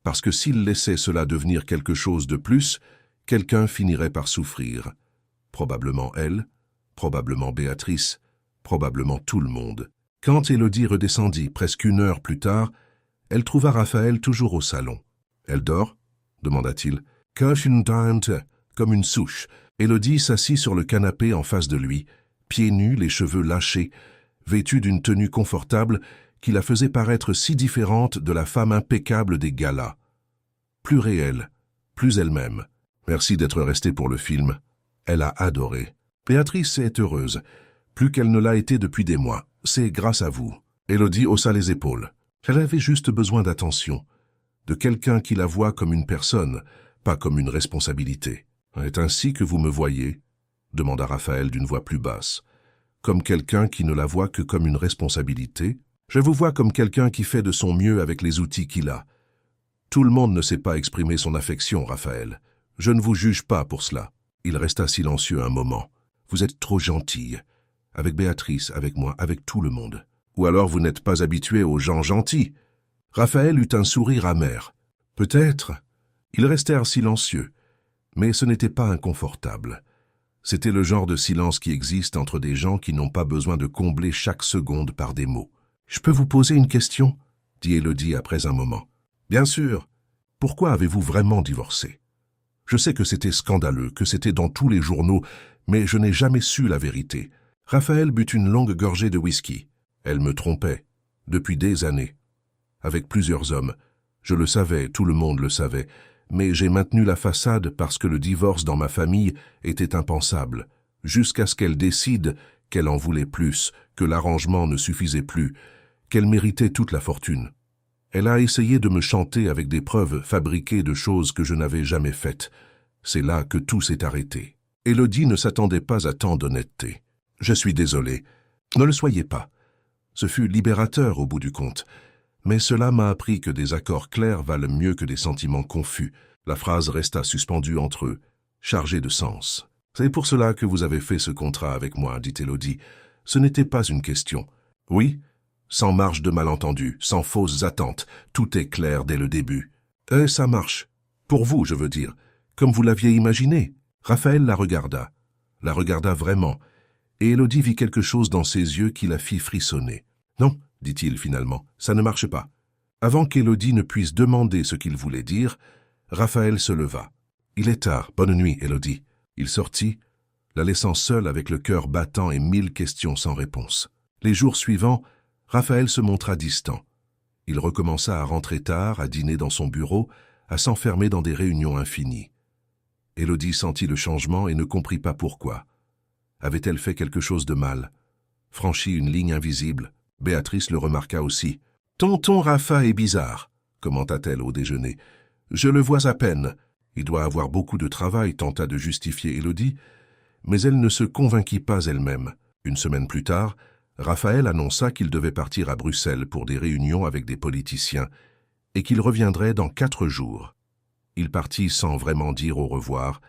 A: Parce que s'il laissait cela devenir quelque chose de plus, quelqu'un finirait par souffrir. Probablement elle, probablement Béatrice, probablement tout le monde. Quand Élodie redescendit presque 1 heure plus tard, elle trouva Raphaël toujours au salon. « Elle dort ?» demanda-t-il. « Comme une souche. » Élodie s'assit sur le canapé en face de lui, pieds nus, les cheveux lâchés, vêtue d'une tenue confortable qui la faisait paraître si différente de la femme impeccable des galas. Plus réelle, plus elle-même. Merci d'être resté pour le film. Elle a adoré. Béatrice est heureuse, plus qu'elle ne l'a été depuis des mois. C'est grâce à vous. Élodie haussa les épaules. Elle avait juste besoin d'attention, de quelqu'un qui la voit comme une personne, pas comme une responsabilité. C'est ainsi que vous me voyez, demanda Raphaël d'une voix plus basse. Comme quelqu'un qui ne la voit que comme une responsabilité? Je vous vois comme quelqu'un qui fait de son mieux avec les outils qu'il a. Tout le monde ne sait pas exprimer son affection, Raphaël. Je ne vous juge pas pour cela. Il resta silencieux un moment. Vous êtes trop gentille. Avec Béatrice, avec moi, avec tout le monde. Ou alors vous n'êtes pas habitué aux gens gentils. Raphaël eut un sourire amer. Peut-être. Ils restèrent silencieux. Mais ce n'était pas inconfortable. C'était le genre de silence qui existe entre des gens qui n'ont pas besoin de combler chaque seconde par des mots. « Je peux vous poser une question ?» dit Élodie après un moment. « Bien sûr. Pourquoi avez-vous vraiment divorcé? Je sais que c'était scandaleux, que c'était dans tous les journaux, mais je n'ai jamais su la vérité. » Raphaël but une longue gorgée de whisky. Elle me trompait, depuis des années. Avec plusieurs hommes. Je le savais, tout le monde le savait, mais j'ai maintenu la façade parce que le divorce dans ma famille était impensable, jusqu'à ce qu'elle décide qu'elle en voulait plus, que l'arrangement ne suffisait plus, qu'elle méritait toute la fortune. Elle a essayé de me chanter avec des preuves fabriquées de choses que je n'avais jamais faites. C'est là que tout s'est arrêté. Élodie ne s'attendait pas à tant d'honnêteté. « Je suis désolé. Ne le soyez pas. Ce fut libérateur au bout du compte. Mais cela m'a appris que des accords clairs valent mieux que des sentiments confus. » La phrase resta suspendue entre eux, chargée de sens. « C'est pour cela que vous avez fait ce contrat avec moi, dit Élodie. Ce n'était pas une question. Oui, sans marge de malentendu, sans fausses attentes, tout est clair dès le début. Ça marche. Pour vous, je veux dire, comme vous l'aviez imaginé. » Raphaël la regarda vraiment, et Élodie vit quelque chose dans ses yeux qui la fit frissonner. « Non, dit-il finalement, ça ne marche pas. » Avant qu'Élodie ne puisse demander ce qu'il voulait dire, Raphaël se leva. « Il est tard, bonne nuit, Élodie. » Il sortit, la laissant seule avec le cœur battant et 1000 questions sans réponse. Les jours suivants, Raphaël se montra distant. Il recommença à rentrer tard, à dîner dans son bureau, à s'enfermer dans des réunions infinies. Élodie sentit le changement et ne comprit pas pourquoi. Avait-elle fait quelque chose de mal? Franchi une ligne invisible? Béatrice le remarqua aussi. « Tonton Rapha est bizarre, » commenta-t-elle au déjeuner. « Je le vois à peine. Il doit avoir beaucoup de travail, » tenta de justifier Élodie, mais elle ne se convainquit pas elle-même. Une semaine plus tard, Raphaël annonça qu'il devait partir à Bruxelles pour des réunions avec des politiciens et qu'il reviendrait dans 4 jours. Il partit sans vraiment dire au revoir,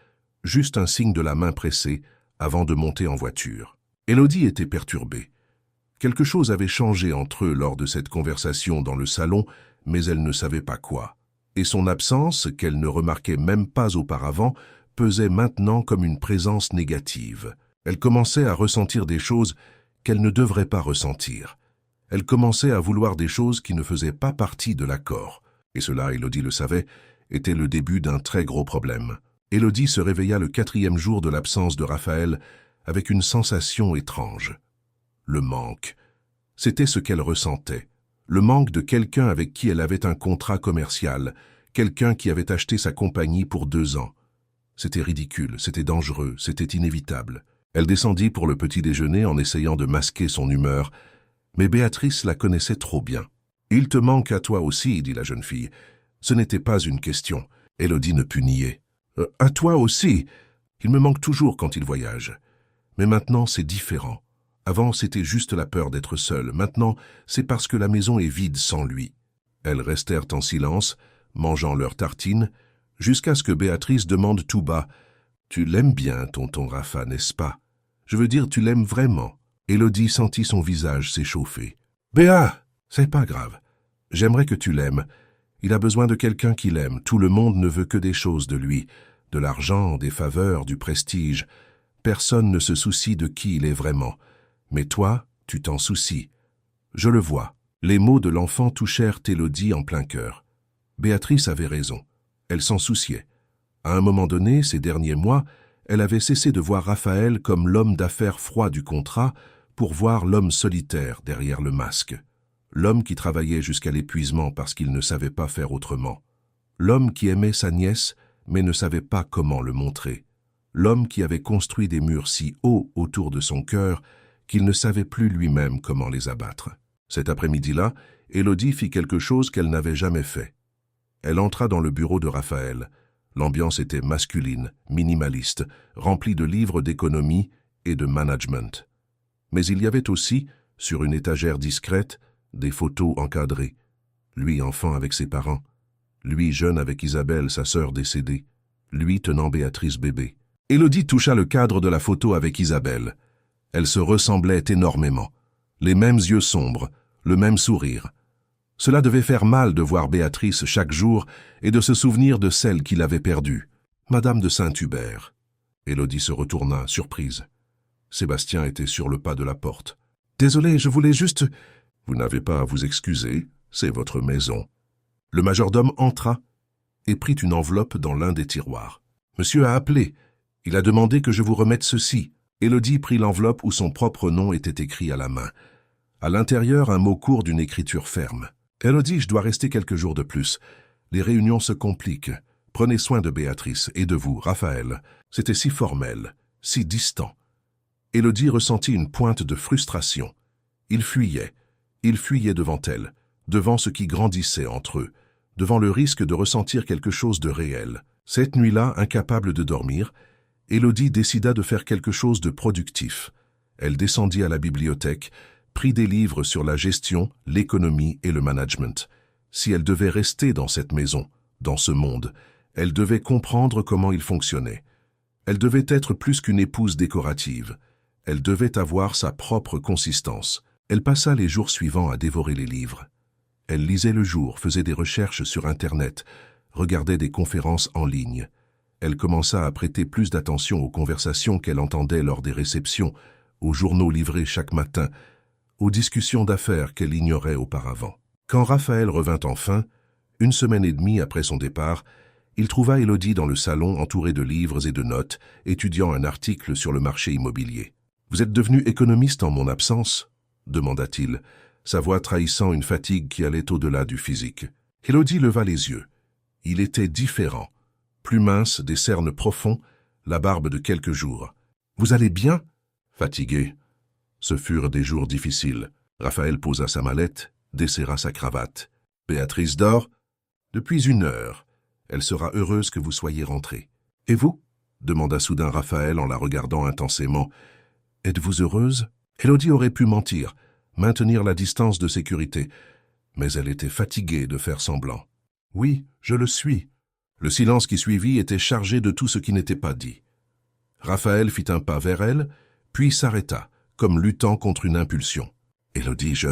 A: juste un signe de la main pressée avant de monter en voiture. Élodie était perturbée. Quelque chose avait changé entre eux lors de cette conversation dans le salon, mais elle ne savait pas quoi. Et son absence, qu'elle ne remarquait même pas auparavant, pesait maintenant comme une présence négative. Elle commençait à ressentir des choses qu'elle ne devrait pas ressentir. Elle commençait à vouloir des choses qui ne faisaient pas partie de l'accord. Et cela, Élodie le savait, était le début d'un très gros problème. Élodie se réveilla le 4e jour de l'absence de Raphaël avec une sensation étrange. Le manque. C'était ce qu'elle ressentait. Le manque de quelqu'un avec qui elle avait un contrat commercial, quelqu'un qui avait acheté sa compagnie pour 2 ans. C'était ridicule, c'était dangereux, c'était inévitable. Elle descendit pour le petit déjeuner en essayant de masquer son humeur, mais Béatrice la connaissait trop bien. « Il te manque à toi aussi, » dit la jeune fille. Ce n'était pas une question. Élodie ne put nier. « À toi aussi. Il me manque toujours quand il voyage. Mais maintenant, c'est différent. Avant, c'était juste la peur d'être seule. Maintenant, c'est parce que la maison est vide sans lui. » Elles restèrent en silence, mangeant leurs tartines, jusqu'à ce que Béatrice demande tout bas. « Tu l'aimes bien, tonton Rapha, n'est-ce pas? Je veux dire, tu l'aimes vraiment. » Élodie sentit son visage s'échauffer. « Béa, c'est pas grave. J'aimerais que tu l'aimes. Il a besoin de quelqu'un qui l'aime. Tout le monde ne veut que des choses de lui. De l'argent, des faveurs, du prestige. Personne ne se soucie de qui il est vraiment. Mais toi, tu t'en soucies. Je le vois. » Les mots de l'enfant touchèrent Élodie en plein cœur. Béatrice avait raison. Elle s'en souciait. À un moment donné, ces derniers mois, elle avait cessé de voir Raphaël comme l'homme d'affaires froid du contrat pour voir l'homme solitaire derrière le masque. L'homme qui travaillait jusqu'à l'épuisement parce qu'il ne savait pas faire autrement. L'homme qui aimait sa nièce mais ne savait pas comment le montrer. L'homme qui avait construit des murs si hauts autour de son cœur qu'il ne savait plus lui-même comment les abattre. Cet après-midi-là, Élodie fit quelque chose qu'elle n'avait jamais fait. Elle entra dans le bureau de Raphaël, L'ambiance était masculine, minimaliste, remplie de livres d'économie et de management. Mais il y avait aussi, sur une étagère discrète, des photos encadrées. Lui enfant avec ses parents, lui jeune avec Isabelle, sa sœur décédée, lui tenant Béatrice bébé. Élodie toucha le cadre de la photo avec Isabelle. Elle se ressemblait énormément. Les mêmes yeux sombres, le même sourire. Cela devait faire mal de voir Béatrice chaque jour et de se souvenir de celle qu'il avait perdue, Madame de Saint-Hubert. Élodie se retourna, surprise. Sébastien était sur le pas de la porte. « Désolé, je voulais juste… » « Vous n'avez pas à vous excuser, c'est votre maison. » Le majordome entra et prit une enveloppe dans l'un des tiroirs. « Monsieur a appelé. Il a demandé que je vous remette ceci. » Élodie prit l'enveloppe où son propre nom était écrit à la main. À l'intérieur, un mot court d'une écriture ferme. « Élodie, je dois rester quelques jours de plus. Les réunions se compliquent. Prenez soin de Béatrice et de vous, Raphaël. » C'était si formel, si distant. Élodie ressentit une pointe de frustration. Il fuyait devant elle, devant ce qui grandissait entre eux, devant le risque de ressentir quelque chose de réel. Cette nuit-là, incapable de dormir, Élodie décida de faire quelque chose de productif. Elle descendit à la bibliothèque, prit des livres sur la gestion, l'économie et le management. Si elle devait rester dans cette maison, dans ce monde, elle devait comprendre comment il fonctionnait. Elle devait être plus qu'une épouse décorative. Elle devait avoir sa propre consistance. Elle passa les jours suivants à dévorer les livres. Elle lisait le jour, faisait des recherches sur Internet, regardait des conférences en ligne. Elle commença à prêter plus d'attention aux conversations qu'elle entendait lors des réceptions, aux journaux livrés chaque matin, aux discussions d'affaires qu'elle ignorait auparavant. Quand Raphaël revint enfin, 1 semaine et demie après son départ, il trouva Élodie dans le salon entourée de livres et de notes, étudiant un article sur le marché immobilier. « Vous êtes devenu économiste en mon absence ?» demanda-t-il, sa voix trahissant une fatigue qui allait au-delà du physique. Élodie leva les yeux. Il était différent. Plus mince, des cernes profonds, la barbe de quelques jours. « Vous allez bien ?» Fatigué. Ce furent des jours difficiles. Raphaël posa sa mallette, desserra sa cravate. « Béatrice dort ?»« Depuis 1 heure. Elle sera heureuse que vous soyez rentré. »« Et vous ?» demanda soudain Raphaël en la regardant intensément. « Êtes-vous heureuse ?» Élodie aurait pu mentir, maintenir la distance de sécurité, mais elle était fatiguée de faire semblant. « Oui, je le suis. » Le silence qui suivit était chargé de tout ce qui n'était pas dit. Raphaël fit un pas vers elle, puis s'arrêta, comme luttant contre une impulsion. « Élodie, je… »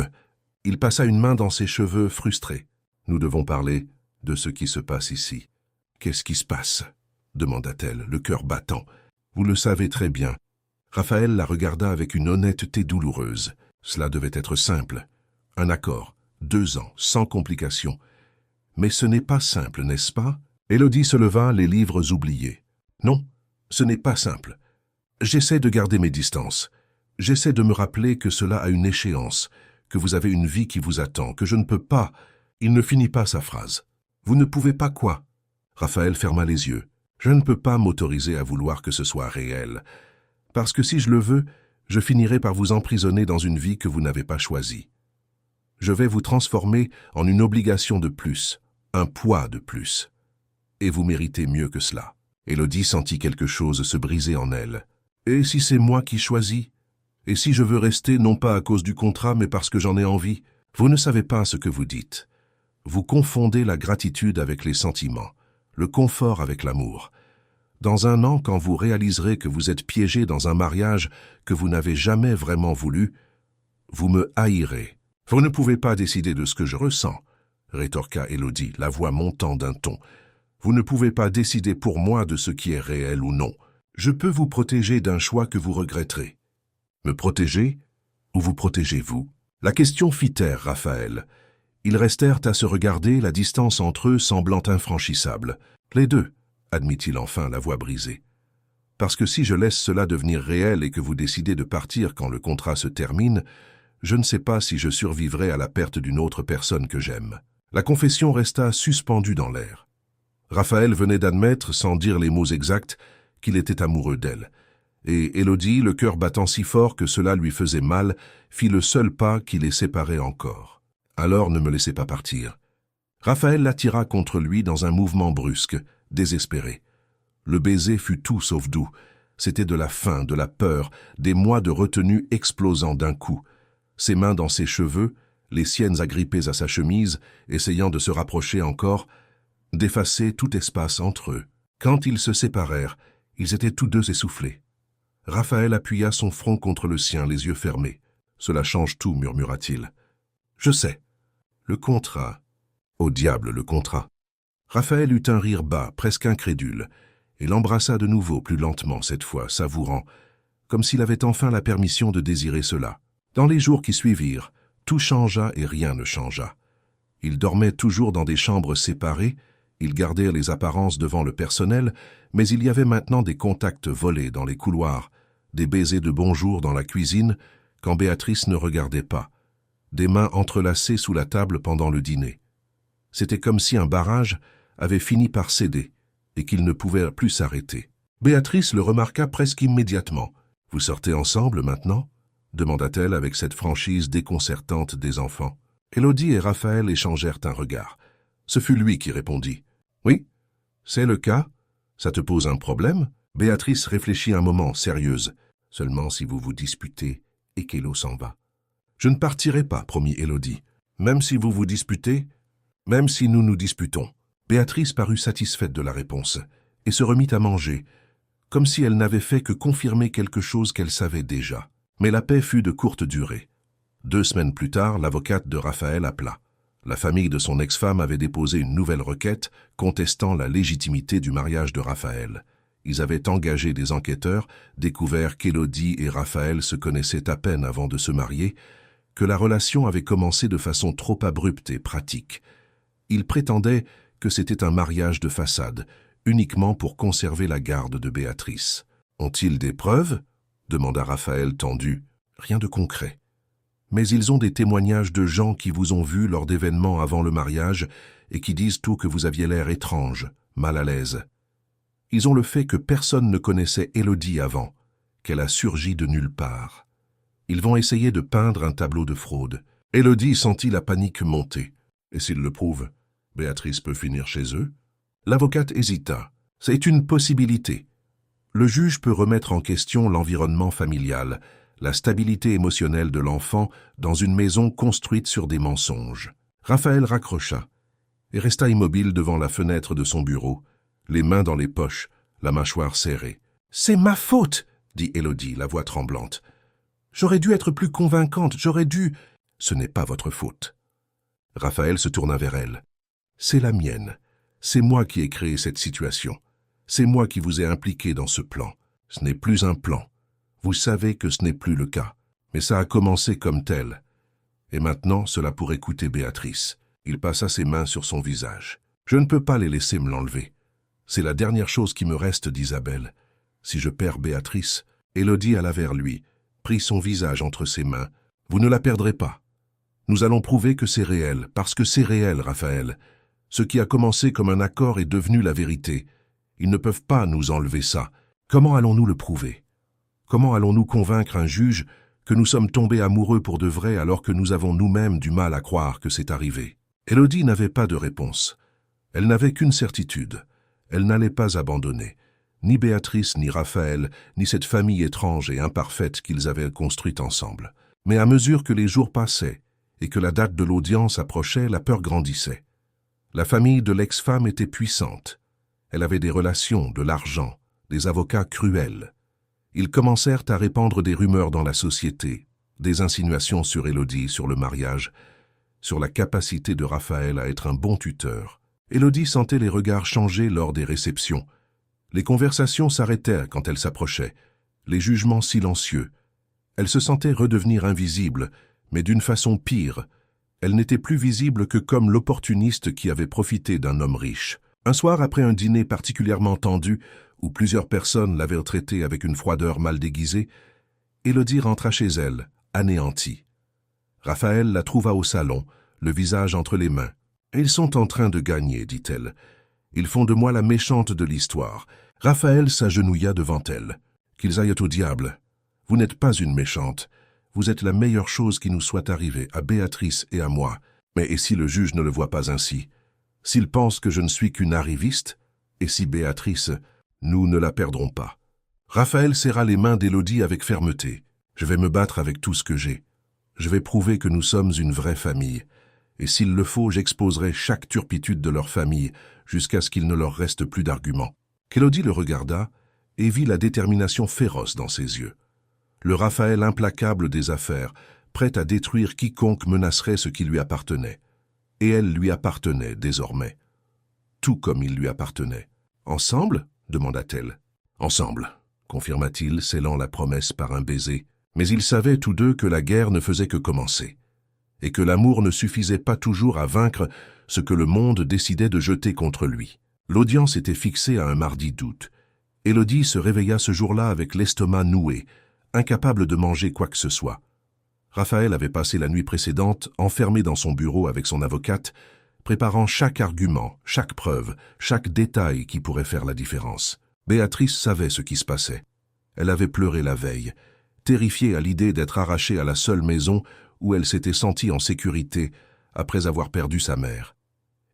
A: Il passa une main dans ses cheveux frustrés. « Nous devons parler de ce qui se passe ici. »« Qu'est-ce qui se passe ?» demanda-t-elle, le cœur battant. « Vous le savez très bien. » Raphaël la regarda avec une honnêteté douloureuse. Cela devait être simple. Un accord, 2 ans, sans complications. Mais ce n'est pas simple, n'est-ce pas? Élodie se leva, les livres oubliés. Non, ce n'est pas simple. J'essaie de garder mes distances. J'essaie de me rappeler que cela a une échéance, que vous avez une vie qui vous attend, que je ne peux pas… Il ne finit pas sa phrase. Vous ne pouvez pas quoi? Raphaël ferma les yeux. Je ne peux pas m'autoriser à vouloir que ce soit réel. Parce que si je le veux, je finirai par vous emprisonner dans une vie que vous n'avez pas choisie. Je vais vous transformer en une obligation de plus, un poids de plus. Et vous méritez mieux que cela. Élodie sentit quelque chose se briser en elle. Et si c'est moi qui choisis? Et si je veux rester non pas à cause du contrat, mais parce que j'en ai envie? Vous ne savez pas ce que vous dites. Vous confondez la gratitude avec les sentiments, le confort avec l'amour. Dans 1 an, quand vous réaliserez que vous êtes piégé dans un mariage que vous n'avez jamais vraiment voulu, vous me haïrez. Vous ne pouvez pas décider de ce que je ressens, rétorqua Élodie, la voix montant d'un ton. Vous ne pouvez pas décider pour moi de ce qui est réel ou non. Je peux vous protéger d'un choix que vous regretterez. Me protéger ou vous protégez-vous? La question fit taire Raphaël. Ils restèrent à se regarder, la distance entre eux semblant infranchissable. Les deux, admit-il enfin, la voix brisée. Parce que si je laisse cela devenir réel et que vous décidez de partir quand le contrat se termine, je ne sais pas si je survivrai à la perte d'une autre personne que j'aime. La confession resta suspendue dans l'air. Raphaël venait d'admettre, sans dire les mots exacts, qu'il était amoureux d'elle. Et Élodie, le cœur battant si fort que cela lui faisait mal, fit le seul pas qui les séparait encore. « Alors ne me laissez pas partir. » Raphaël l'attira contre lui dans un mouvement brusque, désespéré. Le baiser fut tout sauf doux. C'était de la faim, de la peur, des mois de retenue explosant d'un coup. Ses mains dans ses cheveux, les siennes agrippées à sa chemise, essayant de se rapprocher encore, d'effacer tout espace entre eux. Quand ils se séparèrent, ils étaient tous deux essoufflés. Raphaël appuya son front contre le sien, les yeux fermés. « Cela change tout, murmura-t-il. « Je sais. Le contrat. Au diable, le contrat. » Raphaël eut un rire bas, presque incrédule, et l'embrassa de nouveau plus lentement cette fois, savourant, comme s'il avait enfin la permission de désirer cela. Dans les jours qui suivirent, tout changea et rien ne changea. Ils dormaient toujours dans des chambres séparées, ils gardèrent les apparences devant le personnel, mais il y avait maintenant des contacts volés dans les couloirs, des baisers de bonjour dans la cuisine, quand Béatrice ne regardait pas, des mains entrelacées sous la table pendant le dîner. C'était comme si un barrage avait fini par céder et qu'il ne pouvait plus s'arrêter. Béatrice le remarqua presque immédiatement. « Vous sortez ensemble maintenant ?» demanda-t-elle avec cette franchise déconcertante des enfants. Élodie et Raphaël échangèrent un regard. Ce fut lui qui répondit. « Oui, c'est le cas. Ça te pose un problème ?» Béatrice réfléchit un moment, sérieuse. « Seulement si vous vous disputez et qu'Élo s'en va. »« Je ne partirai pas, promit Élodie. Même si vous vous disputez, même si nous nous disputons. » Béatrice parut satisfaite de la réponse et se remit à manger, comme si elle n'avait fait que confirmer quelque chose qu'elle savait déjà. Mais la paix fut de courte durée. 2 semaines plus tard, l'avocate de Raphaël appela. La famille de son ex-femme avait déposé une nouvelle requête contestant la légitimité du mariage de Raphaël. Ils avaient engagé des enquêteurs, découvert qu'Élodie et Raphaël se connaissaient à peine avant de se marier, que la relation avait commencé de façon trop abrupte et pratique. Ils prétendaient que c'était un mariage de façade, uniquement pour conserver la garde de Béatrice. « Ont-ils des preuves ?» demanda Raphaël tendu. « Rien de concret. Mais ils ont des témoignages de gens qui vous ont vu lors d'événements avant le mariage et qui disent tout que vous aviez l'air étrange, mal à l'aise. Ils ont le fait que personne ne connaissait Élodie avant, qu'elle a surgi de nulle part. Ils vont essayer de peindre un tableau de fraude. » Élodie sentit la panique monter. « Et s'ils le prouvent, Béatrice peut finir chez eux ?» L'avocate hésita. « C'est une possibilité. Le juge peut remettre en question l'environnement familial, la stabilité émotionnelle de l'enfant dans une maison construite sur des mensonges. » Raphaël raccrocha et resta immobile devant la fenêtre de son bureau, les mains dans les poches, la mâchoire serrée. « C'est ma faute !» dit Élodie, la voix tremblante. « J'aurais dû être plus convaincante, j'aurais dû... » « Ce n'est pas votre faute. » Raphaël se tourna vers elle. « C'est la mienne. C'est moi qui ai créé cette situation. C'est moi qui vous ai impliqué dans ce plan. Ce n'est plus un plan. Vous savez que ce n'est plus le cas. Mais ça a commencé comme tel. Et maintenant, cela pourrait coûter Béatrice. » Il passa ses mains sur son visage. « Je ne peux pas les laisser me l'enlever. C'est la dernière chose qui me reste d'Isabelle. Si je perds Béatrice... » Élodie alla vers lui, prit son visage entre ses mains. « Vous ne la perdrez pas. Nous allons prouver que c'est réel, parce que c'est réel, Raphaël. Ce qui a commencé comme un accord est devenu la vérité. Ils ne peuvent pas nous enlever ça. Comment allons-nous le prouver? Comment allons-nous convaincre un juge que nous sommes tombés amoureux pour de vrai alors que nous avons nous-mêmes du mal à croire que c'est arrivé? » Élodie n'avait pas de réponse. Elle n'avait qu'une certitude. Elle n'allait pas abandonner. Ni Béatrice, ni Raphaël, ni cette famille étrange et imparfaite qu'ils avaient construite ensemble. Mais à mesure que les jours passaient, et que la date de l'audience approchait, la peur grandissait. La famille de l'ex-femme était puissante. Elle avait des relations, de l'argent, des avocats cruels. Ils commencèrent à répandre des rumeurs dans la société, des insinuations sur Élodie, sur le mariage, sur la capacité de Raphaël à être un bon tuteur. Élodie sentait les regards changer lors des réceptions. Les conversations s'arrêtèrent quand elle s'approchait, les jugements silencieux. Elle se sentait redevenir invisible, mais d'une façon pire. Elle n'était plus visible que comme l'opportuniste qui avait profité d'un homme riche. Un soir, après un dîner particulièrement tendu, où plusieurs personnes l'avaient traitée avec une froideur mal déguisée, Élodie rentra chez elle, anéantie. Raphaël la trouva au salon, le visage entre les mains. « Ils sont en train de gagner, dit-elle. Ils font de moi la méchante de l'histoire. » Raphaël s'agenouilla devant elle. « Qu'ils aillent au diable. Vous n'êtes pas une méchante. Vous êtes la meilleure chose qui nous soit arrivée, à Béatrice et à moi. Mais et si le juge ne le voit pas ainsi? S'il pense que je ne suis qu'une arriviste? Et si Béatrice, nous ne la perdrons pas. Raphaël serra les mains d'Élodie avec fermeté. Je vais me battre avec tout ce que j'ai. Je vais prouver que nous sommes une vraie famille. Et s'il le faut, j'exposerai chaque turpitude de leur famille jusqu'à ce qu'il ne leur reste plus d'arguments. Qu'Élodie le regarda et vit la détermination féroce dans ses yeux. Le Raphaël implacable des affaires, prêt à détruire quiconque menacerait ce qui lui appartenait. Et elle lui appartenait désormais. Tout comme il lui appartenait. « Ensemble » demanda-t-elle. « Ensemble », confirma-t-il, scellant la promesse par un baiser. Mais ils savaient tous deux que la guerre ne faisait que commencer, et que l'amour ne suffisait pas toujours à vaincre ce que le monde décidait de jeter contre lui. L'audience était fixée à un mardi d'août. Élodie se réveilla ce jour-là avec l'estomac noué, incapable de manger quoi que ce soit. Raphaël avait passé la nuit précédente enfermé dans son bureau avec son avocate, préparant chaque argument, chaque preuve, chaque détail qui pourrait faire la différence. Béatrice savait ce qui se passait. Elle avait pleuré la veille, terrifiée à l'idée d'être arrachée à la seule maison où elle s'était sentie en sécurité après avoir perdu sa mère.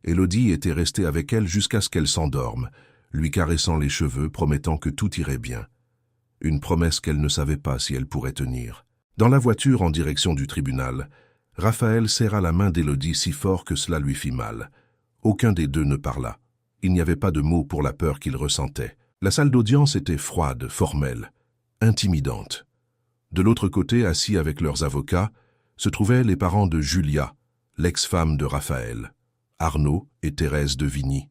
A: Élodie était restée avec elle jusqu'à ce qu'elle s'endorme, lui caressant les cheveux, promettant que tout irait bien. Une promesse qu'elle ne savait pas si elle pourrait tenir. Dans la voiture en direction du tribunal, Raphaël serra la main d'Élodie si fort que cela lui fit mal. Aucun des deux ne parla. Il n'y avait pas de mots pour la peur qu'il ressentait. La salle d'audience était froide, formelle, intimidante. De l'autre côté, assis avec leurs avocats, se trouvaient les parents de Julia, l'ex-femme de Raphaël, Arnaud et Thérèse de Vigny,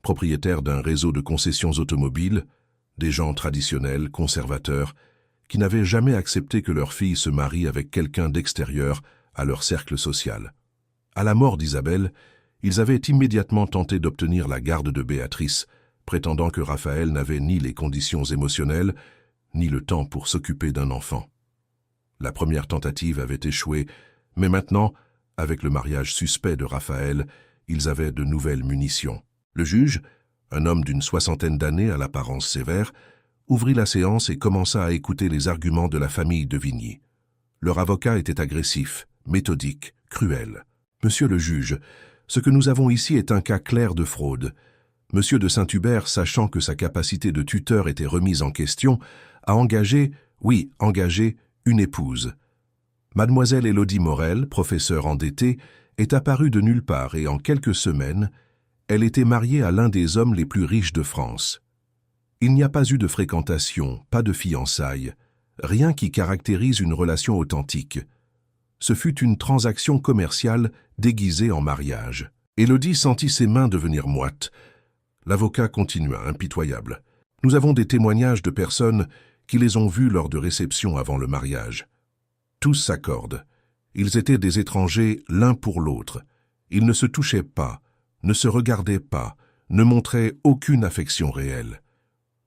A: propriétaires d'un réseau de concessions automobiles, des gens traditionnels, conservateurs, qui n'avaient jamais accepté que leur fille se marie avec quelqu'un d'extérieur à leur cercle social. À la mort d'Isabelle, ils avaient immédiatement tenté d'obtenir la garde de Béatrice, prétendant que Raphaël n'avait ni les conditions émotionnelles, ni le temps pour s'occuper d'un enfant. La première tentative avait échoué, mais maintenant, avec le mariage suspect de Raphaël, ils avaient de nouvelles munitions. Le juge, un homme d'une soixantaine d'années à l'apparence sévère, ouvrit la séance et commença à écouter les arguments de la famille de Vigny. Leur avocat était agressif, méthodique, cruel. « Monsieur le juge, ce que nous avons ici est un cas clair de fraude. Monsieur de Saint-Hubert, sachant que sa capacité de tuteur était remise en question, a engagé, une épouse. Mademoiselle Élodie Morel, professeure endettée, est apparue de nulle part et en quelques semaines, elle était mariée à l'un des hommes les plus riches de France. Il n'y a pas eu de fréquentation, pas de fiançailles, rien qui caractérise une relation authentique. Ce fut une transaction commerciale déguisée en mariage. » Élodie sentit ses mains devenir moites. L'avocat continua, impitoyable. « Nous avons des témoignages de personnes qui les ont vus lors de réceptions avant le mariage. Tous s'accordent. Ils étaient des étrangers l'un pour l'autre. Ils ne se touchaient pas, ne se regardaient pas, ne montraient aucune affection réelle.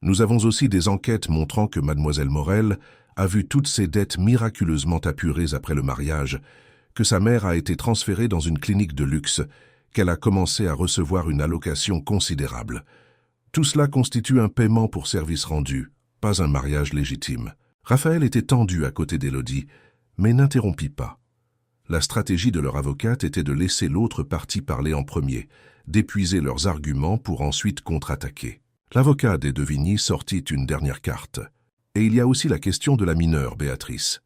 A: Nous avons aussi des enquêtes montrant que mademoiselle Morel a vu toutes ses dettes miraculeusement apurées après le mariage, que sa mère a été transférée dans une clinique de luxe, qu'elle a commencé à recevoir une allocation considérable. Tout cela constitue un paiement pour service rendu, pas un mariage légitime. » Raphaël était tendu à côté d'Élodie, mais n'interrompit pas. La stratégie de leur avocate était de laisser l'autre partie parler en premier, d'épuiser leurs arguments pour ensuite contre-attaquer. L'avocat des de Vigny sortit une dernière carte. Et il y a aussi la question de la mineure, Béatrice.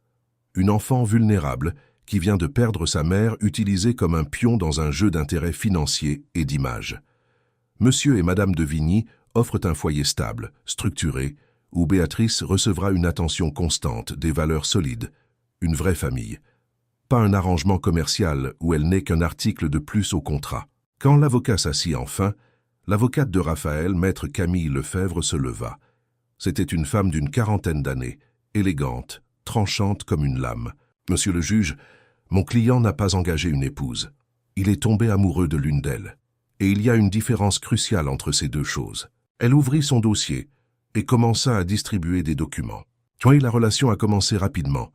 A: Une enfant vulnérable qui vient de perdre sa mère utilisée comme un pion dans un jeu d'intérêts financiers et d'image. Monsieur et Madame de Vigny offrent un foyer stable, structuré, où Béatrice recevra une attention constante, des valeurs solides, une vraie famille. Pas un arrangement commercial où elle n'est qu'un article de plus au contrat. Quand l'avocat s'assit enfin, l'avocate de Raphaël, maître Camille Lefebvre, se leva. C'était une femme d'une quarantaine d'années, élégante, tranchante comme une lame. « Monsieur le juge, mon client n'a pas engagé une épouse. Il est tombé amoureux de l'une d'elles. Et il y a une différence cruciale entre ces deux choses. » Elle ouvrit son dossier et commença à distribuer des documents. Oui, la relation a commencé rapidement.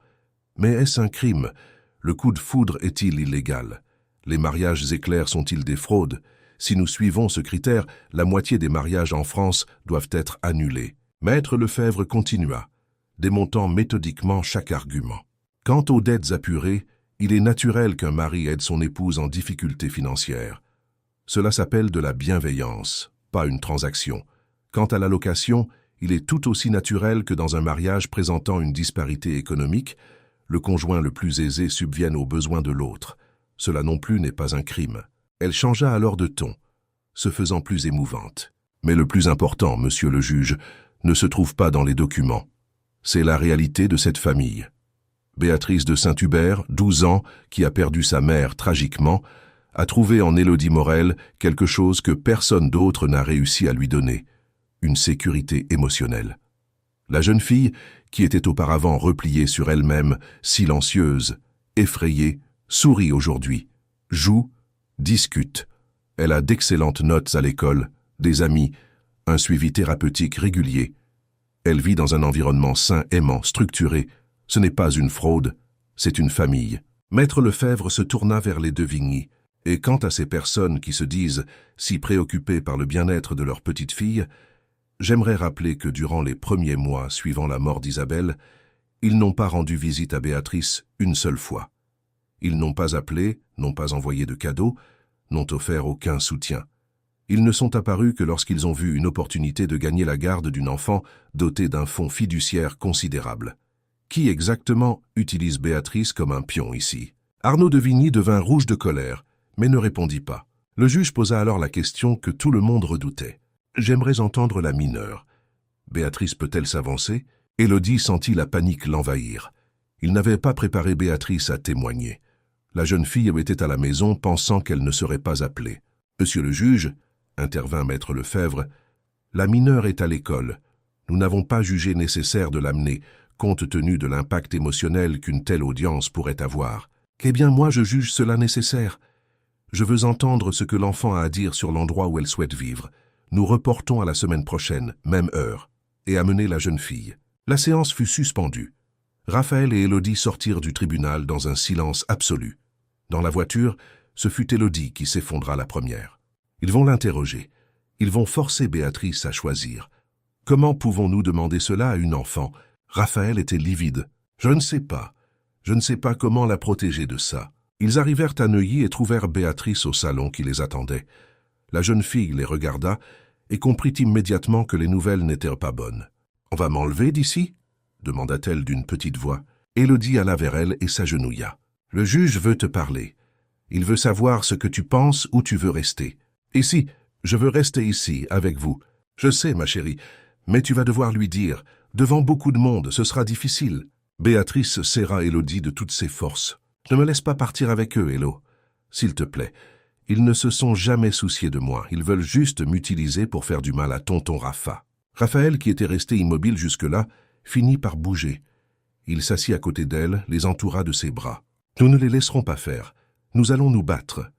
A: Mais est-ce un crime? Le coup de foudre est-il illégal? Les mariages éclairs sont-ils des fraudes? Si nous suivons ce critère, la moitié des mariages en France doivent être annulés. Maître Lefebvre continua, démontant méthodiquement chaque argument. Quant aux dettes apurées, il est naturel qu'un mari aide son épouse en difficulté financière. Cela s'appelle de la bienveillance, pas une transaction. Quant à la location, il est tout aussi naturel que dans un mariage présentant une disparité économique, le conjoint le plus aisé subvienne aux besoins de l'autre. Cela non plus n'est pas un crime. Elle changea alors de ton, se faisant plus émouvante. Mais le plus important, monsieur le juge, ne se trouve pas dans les documents. C'est la réalité de cette famille. Béatrice de Saint-Hubert, 12 ans, qui a perdu sa mère tragiquement, a trouvé en Élodie Morel quelque chose que personne d'autre n'a réussi à lui donner, une sécurité émotionnelle. La jeune fille, qui était auparavant repliée sur elle-même, silencieuse, effrayée, sourit aujourd'hui, joue, discute. Elle a d'excellentes notes à l'école, des amis, un suivi thérapeutique régulier. Elle vit dans un environnement sain, aimant, structuré. Ce n'est pas une fraude, c'est une famille. Maître Lefebvre se tourna vers les Devigny, et quant à ces personnes qui se disent si préoccupées par le bien-être de leur petite fille, j'aimerais rappeler que durant les premiers mois suivant la mort d'Isabelle, ils n'ont pas rendu visite à Béatrice une seule fois. Ils n'ont pas appelé, n'ont pas envoyé de cadeaux, n'ont offert aucun soutien. Ils ne sont apparus que lorsqu'ils ont vu une opportunité de gagner la garde d'une enfant dotée d'un fonds fiduciaire considérable. Qui exactement utilise Béatrice comme un pion ici? Arnaud Devigny devint rouge de colère, mais ne répondit pas. Le juge posa alors la question que tout le monde redoutait. « J'aimerais entendre la mineure. Béatrice peut-elle s'avancer ?» Élodie sentit la panique l'envahir. Il n'avait pas préparé Béatrice à témoigner. La jeune fille était à la maison pensant qu'elle ne serait pas appelée. « Monsieur le juge, » intervint maître Lefebvre, « la mineure est à l'école. Nous n'avons pas jugé nécessaire de l'amener, compte tenu de l'impact émotionnel qu'une telle audience pourrait avoir. Eh bien, moi, je juge cela nécessaire. Je veux entendre ce que l'enfant a à dire sur l'endroit où elle souhaite vivre. Nous reportons à la semaine prochaine, même heure, et amenez la jeune fille. » La séance fut suspendue. Raphaël et Élodie sortirent du tribunal dans un silence absolu. Dans la voiture, ce fut Élodie qui s'effondra la première. Ils vont l'interroger. Ils vont forcer Béatrice à choisir. Comment pouvons-nous demander cela à une enfant? Raphaël était livide. Je ne sais pas. Je ne sais pas comment la protéger de ça. Ils arrivèrent à Neuilly et trouvèrent Béatrice au salon qui les attendait. La jeune fille les regarda et comprit immédiatement que les nouvelles n'étaient pas bonnes. « On va m'enlever d'ici » demanda-t-elle d'une petite voix. Élodie alla vers elle et s'agenouilla. « Le juge veut te parler. Il veut savoir ce que tu penses, où tu veux rester. Ici, je veux rester ici, avec vous. Je sais, ma chérie, mais tu vas devoir lui dire. Devant beaucoup de monde, ce sera difficile. » Béatrice serra Élodie de toutes ses forces. « Ne me laisse pas partir avec eux, Élo. S'il te plaît. Ils ne se sont jamais souciés de moi. Ils veulent juste m'utiliser pour faire du mal à tonton Rafa. » Raphaël, qui était resté immobile jusque-là, finit par bouger. Il s'assit à côté d'elle, les entoura de ses bras. « Nous ne les laisserons pas faire. Nous allons nous battre.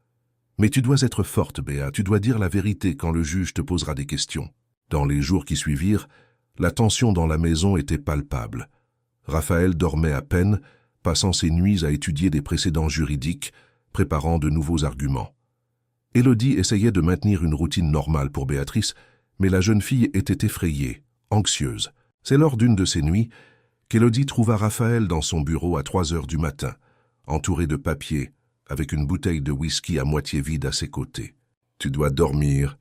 A: Mais tu dois être forte, Béa. Tu dois dire la vérité quand le juge te posera des questions. » Dans les jours qui suivirent, la tension dans la maison était palpable. Raphaël dormait à peine, passant ses nuits à étudier des précédents juridiques, préparant de nouveaux arguments. Élodie essayait de maintenir une routine normale pour Béatrice, mais la jeune fille était effrayée, anxieuse. C'est lors d'une de ces nuits qu'Élodie trouva Raphaël dans son bureau à 3 heures du matin, entouré de papiers, avec une bouteille de whisky à moitié vide à ses côtés. « Tu dois dormir. »«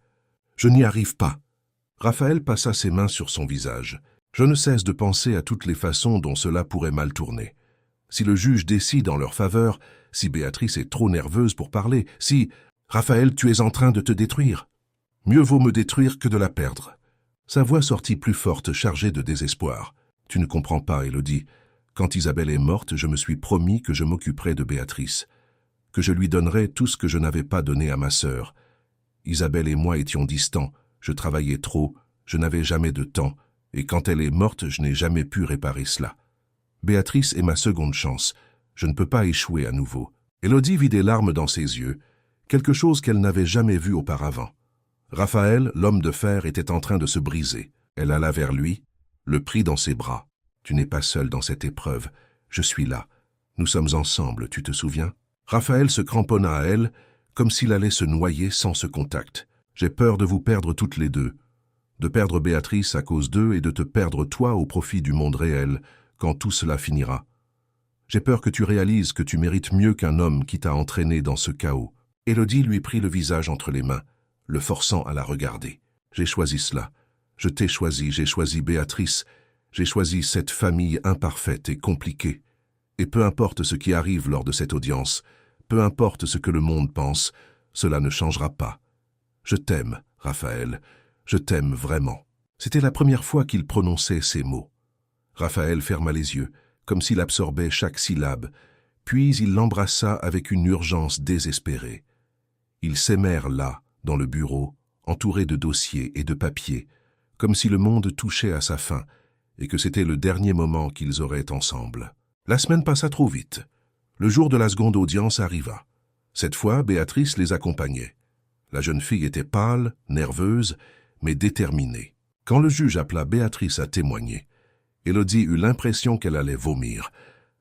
A: Je n'y arrive pas. » Raphaël passa ses mains sur son visage. « Je ne cesse de penser à toutes les façons dont cela pourrait mal tourner. Si le juge décide en leur faveur, si Béatrice est trop nerveuse pour parler, si... Raphaël, tu es en train de te détruire. Mieux vaut me détruire que de la perdre. » Sa voix sortit plus forte, chargée de désespoir. « Tu ne comprends pas, Élodie. Quand Isabelle est morte, je me suis promis que je m'occuperais de Béatrice, que je lui donnerais tout ce que je n'avais pas donné à ma sœur. Isabelle et moi étions distants, je travaillais trop, je n'avais jamais de temps, et quand elle est morte, je n'ai jamais pu réparer cela. Béatrice est ma seconde chance, je ne peux pas échouer à nouveau. » Élodie vit des larmes dans ses yeux, quelque chose qu'elle n'avait jamais vu auparavant. Raphaël, l'homme de fer, était en train de se briser. Elle alla vers lui, le prit dans ses bras. « Tu n'es pas seul dans cette épreuve. Je suis là. Nous sommes ensemble, tu te souviens ?» Raphaël se cramponna à elle, comme s'il allait se noyer sans ce contact. « J'ai peur de vous perdre toutes les deux. De perdre Béatrice à cause d'eux et de te perdre toi au profit du monde réel, quand tout cela finira. J'ai peur que tu réalises que tu mérites mieux qu'un homme qui t'a entraîné dans ce chaos. » Élodie lui prit le visage entre les mains, le forçant à la regarder. J'ai choisi cela. Je t'ai choisi, j'ai choisi Béatrice. J'ai choisi cette famille imparfaite et compliquée. Et peu importe ce qui arrive lors de cette audience, peu importe ce que le monde pense, cela ne changera pas. Je t'aime, Raphaël. Je t'aime vraiment. C'était la première fois qu'il prononçait ces mots. Raphaël ferma les yeux, comme s'il absorbait chaque syllabe, puis il l'embrassa avec une urgence désespérée. Ils s'aimèrent là, dans le bureau, entourés de dossiers et de papiers, comme si le monde touchait à sa fin et que c'était le dernier moment qu'ils auraient ensemble. La semaine passa trop vite. Le jour de la seconde audience arriva. Cette fois, Béatrice les accompagnait. La jeune fille était pâle, nerveuse, mais déterminée. Quand le juge appela Béatrice à témoigner, Élodie eut l'impression qu'elle allait vomir.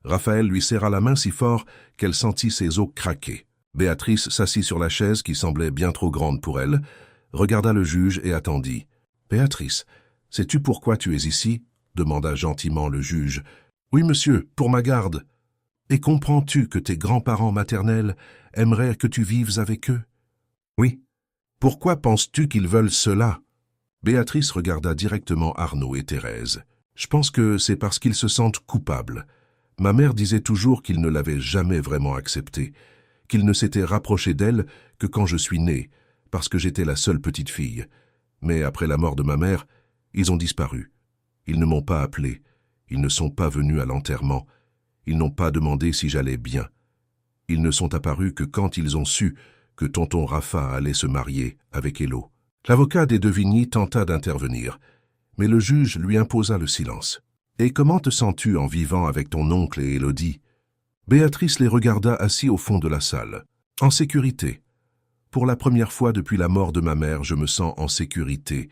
A: Raphaël lui serra la main si fort qu'elle sentit ses os craquer. Béatrice s'assit sur la chaise qui semblait bien trop grande pour elle, regarda le juge et attendit. « Béatrice, sais-tu pourquoi tu es ici ?» demanda gentiment le juge. « Oui, monsieur, pour ma garde. Et comprends-tu que tes grands-parents maternels aimeraient que tu vives avec eux ?»« Oui. Pourquoi penses-tu qu'ils veulent cela ?» Béatrice regarda directement Arnaud et Thérèse. « Je pense que c'est parce qu'ils se sentent coupables. Ma mère disait toujours qu'ils ne l'avaient jamais vraiment acceptée, qu'ils ne s'étaient rapprochés d'elle que quand je suis né, parce que j'étais la seule petite fille. Mais après la mort de ma mère, ils ont disparu. Ils ne m'ont pas appelé, ils ne sont pas venus à l'enterrement, ils n'ont pas demandé si j'allais bien. Ils ne sont apparus que quand ils ont su que tonton Rafa allait se marier avec Élo. » L'avocat des Devigny tenta d'intervenir, mais le juge lui imposa le silence. « Et comment te sens-tu en vivant avec ton oncle et Élodie ?» Béatrice les regarda assis au fond de la salle. « En sécurité. Pour la première fois depuis la mort de ma mère, je me sens en sécurité.